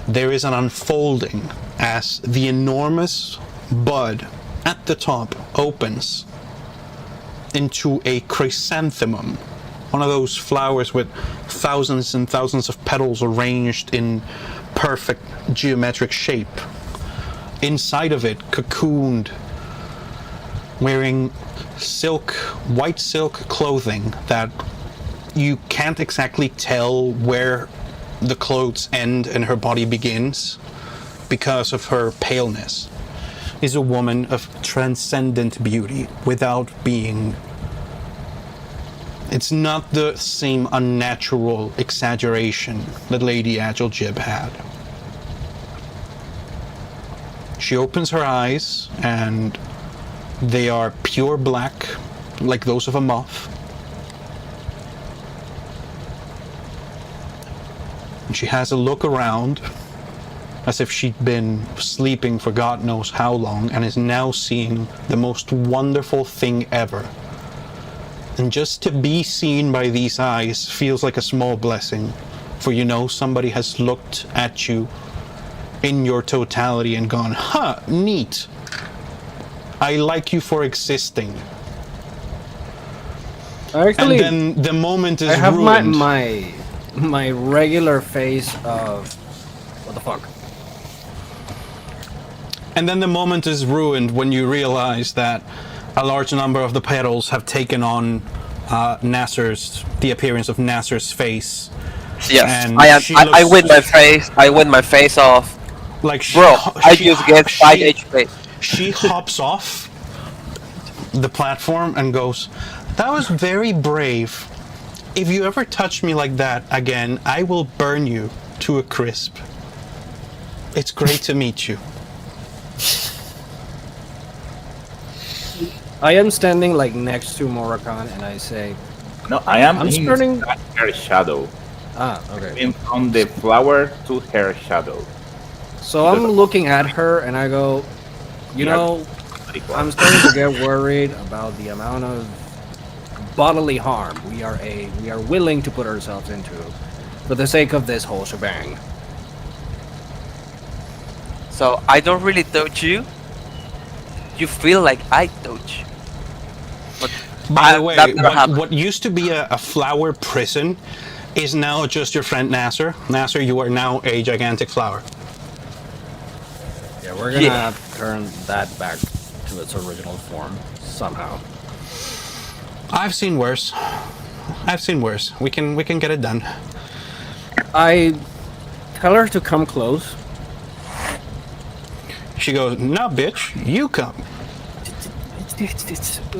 There is an unfolding as the enormous bud at the top opens into a chrysanthemum, one of those flowers with thousands and thousands of petals arranged in perfect geometric shape. Inside of it, cocooned, wearing white silk clothing that you can't exactly tell where the clothes end and her body begins because of her paleness, is a woman of transcendent beauty without being... It's not the same unnatural exaggeration that Lady Agiljib had. She opens her eyes and they are pure black, like those of a moth. And she has a look around as if she'd been sleeping for God knows how long and is now seeing the most wonderful thing ever. And just to be seen by these eyes feels like a small blessing, for you know somebody has looked at you in your totality and gone, huh, neat. I like you for existing. Actually, and then the moment is I have ruined. my regular face of what the fuck. And then the moment is ruined when you realize that a large number of the petals have taken on the appearance of Nasser's face. Yes, And I win my face. I win my face off. Like I just get 5 HP. She hops off the platform and goes, "That was very brave. If you ever touch me like that again, I will burn you to a crisp. It's great to meet you." I am standing like next to Morakan and I say, No, I'm I'm in starting- her shadow. okay. In from the flower to her shadow. So I'm looking at her and I go, you know, I'm starting to get worried about the amount of bodily harm we are willing to put ourselves into for the sake of this whole shebang. So I don't really touch you. You feel like I touch. But By the way, that never happened. what used to be a flower prison is now just your friend Nasser. Nasser, you are now a gigantic flower. Yeah, we're gonna turn that back to its original form somehow. I've seen worse. We can get it done. I tell her to come close. She goes, "No, bitch, you come."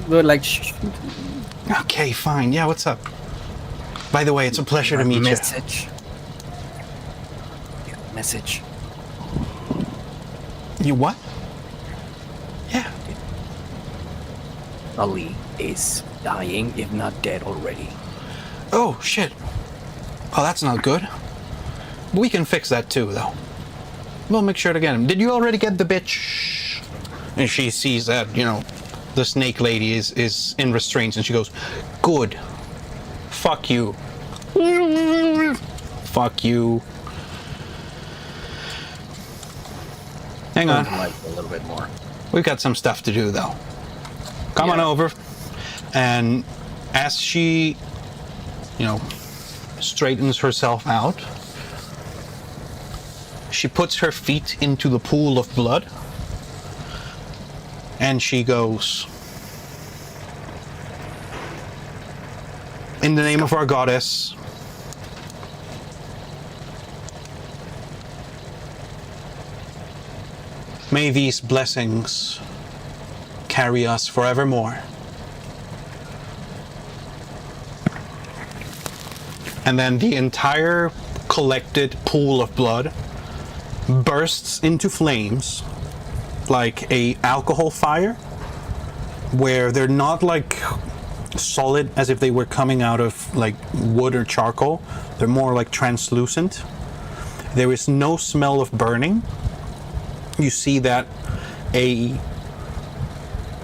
We're like, shh. Okay, fine. Yeah, what's up? By the way, it's a pleasure to meet you. Message. Message. You what? Yeah. Ali is dying, if not dead already. Oh, shit. Oh, that's not good. We can fix that too, though. We'll make sure to get him. Did you already get the bitch? And she sees that, the snake lady is in restraints, and she goes, "Good. Fuck you. Fuck you." Hang on. Like a little bit more. We've got some stuff to do, though. Come on over. And as she, straightens herself out, She puts her feet into the pool of blood, and she goes, "In the name of our goddess, may these blessings carry us forevermore." And then the entire collected pool of blood bursts into flames like a alcohol fire, where they're not like solid as if they were coming out of like wood or charcoal. They're more like translucent. There is no smell of burning. You see that a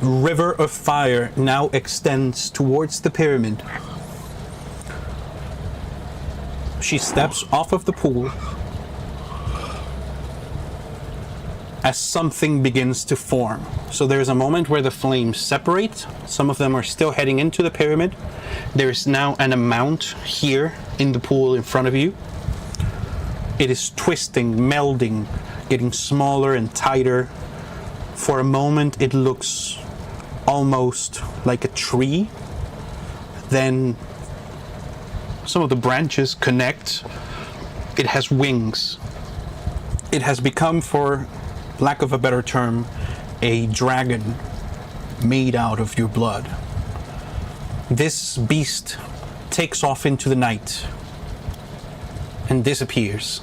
river of fire now extends towards the pyramid. She steps off of the pool as something begins to form. So there's a moment where the flames separate. Some of them are still heading into the pyramid. There's now an amount here in the pool in front of you. It is twisting, melding, getting smaller and tighter. For a moment, it looks almost like a tree. Then some of the branches connect. It has wings. It has become, for lack of a better term, a dragon made out of your blood. This beast takes off into the night and disappears.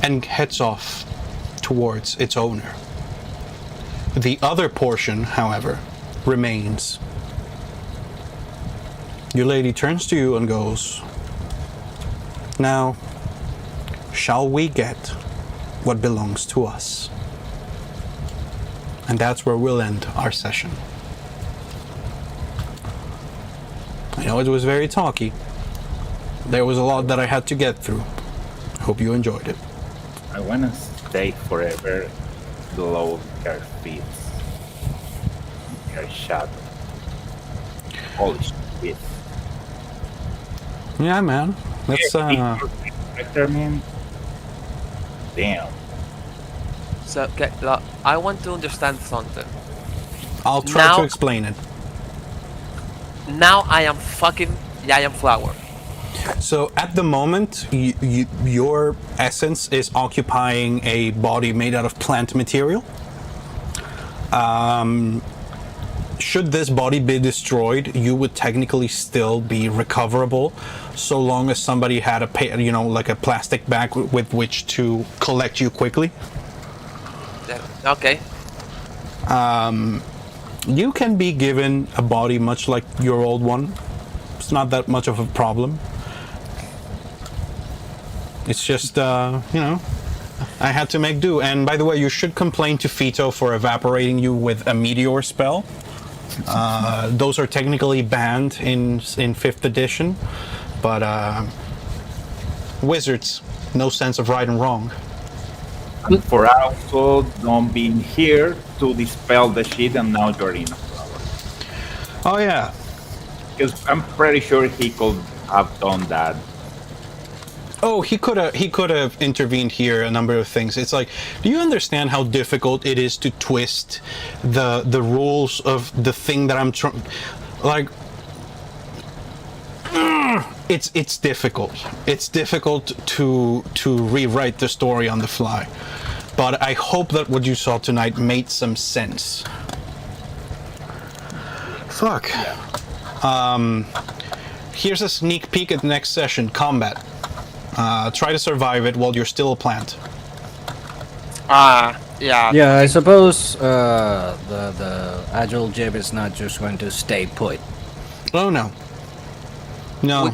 And heads off towards its owner. The other portion, however, remains. Your lady turns to you and goes, "Now, shall we get what belongs to us?" And that's where we'll end our session. I know it was very talky. There was a lot that I had to get through. I hope you enjoyed it. I want to stay forever below her feet, her shadow. Holy shit. Yeah, man. That's Character, man. Damn. So, okay, look, I want to understand something. I'll try Now- to explain it. Now I am fucking giant flower. So at the moment, your essence is occupying a body made out of plant material. Should this body be destroyed, you would technically still be recoverable, so long as somebody had like a plastic bag with which to collect you quickly. Yeah, okay. You can be given a body much like your old one. It's not that much of a problem. It's just, I had to make do. And by the way, you should complain to Fito for evaporating you with a meteor spell. Those are technically banned in 5th edition, but wizards, no sense of right and wrong. And for also don't being here to dispel the shit, and now you're in a flower. Oh yeah. Because I'm pretty sure he could have done that. Oh, he could have intervened here, a number of things. It's like, do you understand how difficult it is to twist the rules of the thing that I'm trying? Like, it's difficult. It's difficult to rewrite the story on the fly. But I hope that what you saw tonight made some sense. Fuck. Here's a sneak peek at the next session, combat. Try to survive it while you're still a plant. Yeah. Yeah, I suppose the agile jib is not just going to stay put. Oh no. No.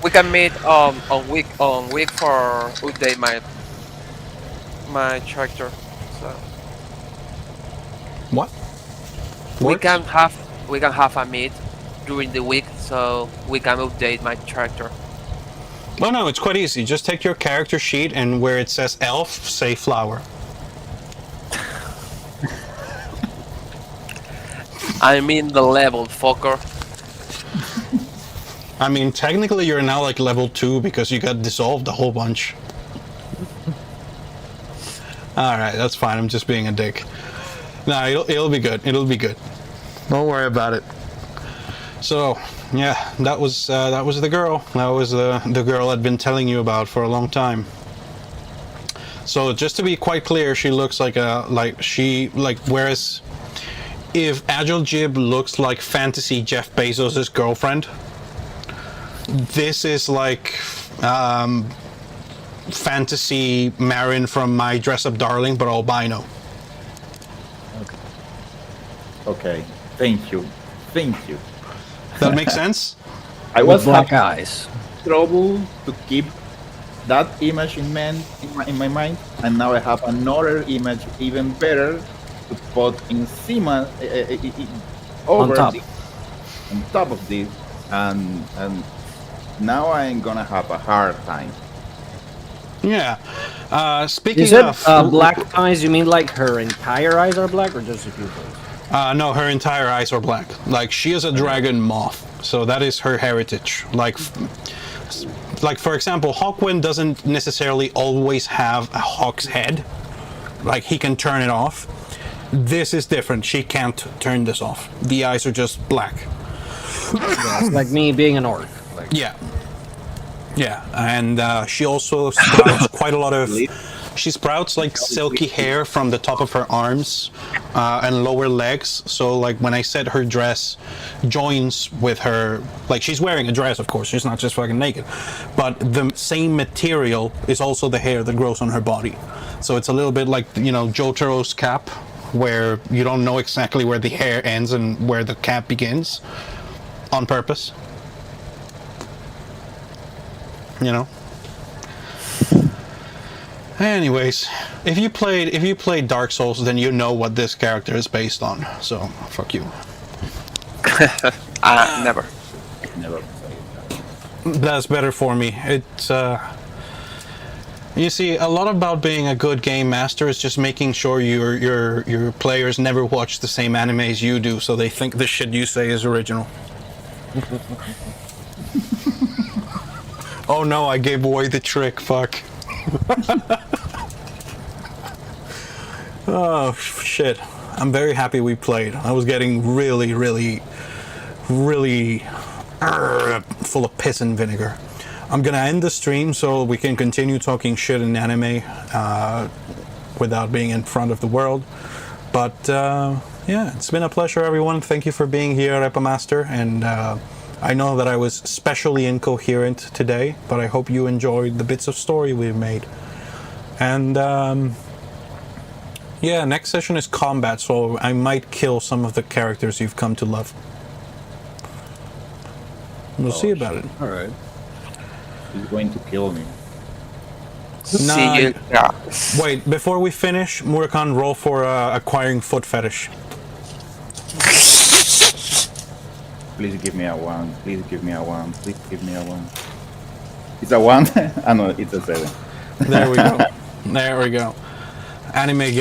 We can meet on week for update my character. So What? we Works? can have a meet during the week, so we can update my character. Oh no, it's quite easy. Just take your character sheet and where it says elf, say flower. I mean the level, fucker. I mean, technically you're now like level 2 because you got dissolved a whole bunch. Alright, that's fine. I'm just being a dick. Nah, it'll be good. It'll be good. Don't worry about it. So, yeah, that was the girl. That was the girl I'd been telling you about for a long time. So just to be quite clear, she looks like whereas if Agile Jib looks like fantasy Jeff Bezos' girlfriend, this is like fantasy Marin from My Dress Up Darling, but albino. Okay, thank you. That makes sense? I With was black having eyes. trouble to keep that image in my mind, and now I have another image even better to put in cima over top. on top of this, and now I'm gonna have a hard time. Yeah. Speaking You said of black eyes, you mean like her entire eyes are black or just a few pupils? no, her entire eyes are black. Like, she is a dragon moth, so that is her heritage. Like for example, Hawkwind doesn't necessarily always have a hawk's head. Like, he can turn it off. This is different. She can't turn this off. The eyes are just black. Yeah, it's like me being an orc. Like, Yeah. Yeah, and she also sprouts quite a lot of... She sprouts like silky hair from the top of her arms and lower legs. So like when I said her dress joins with her, like she's wearing a dress, of course, she's not just fucking naked, but the same material is also the hair that grows on her body. So it's a little bit like, you know, Jotaro's cap, where you don't know exactly where the hair ends and where the cap begins, on purpose. You know? Anyways, if you played Dark Souls, then you know what this character is based on. So fuck you. Never. Never. That's better for me. It's you see, a lot about being a good game master is just making sure your players never watch the same animes you do, so they think the shit you say is original. Oh no, I gave away the trick. Fuck. Oh shit, I'm very happy we played. I was getting really full of piss and vinegar. I'm gonna end the stream so we can continue talking shit in anime without being in front of the world. But yeah, it's been a pleasure, everyone. Thank you for being here, Repamaster, and I know that I was especially incoherent today, but I hope you enjoyed the bits of story we've made. And yeah, next session is combat, so I might kill some of the characters you've come to love. We'll see about it. Alright. He's going to kill me. Nah, See you. Yeah. Wait, before we finish, Murakan, roll for acquiring foot fetish. Please give me a 1. Please give me a 1. Please give me a 1. It's a 1? Ah, no, it's a 7. There we go. There we go. Anime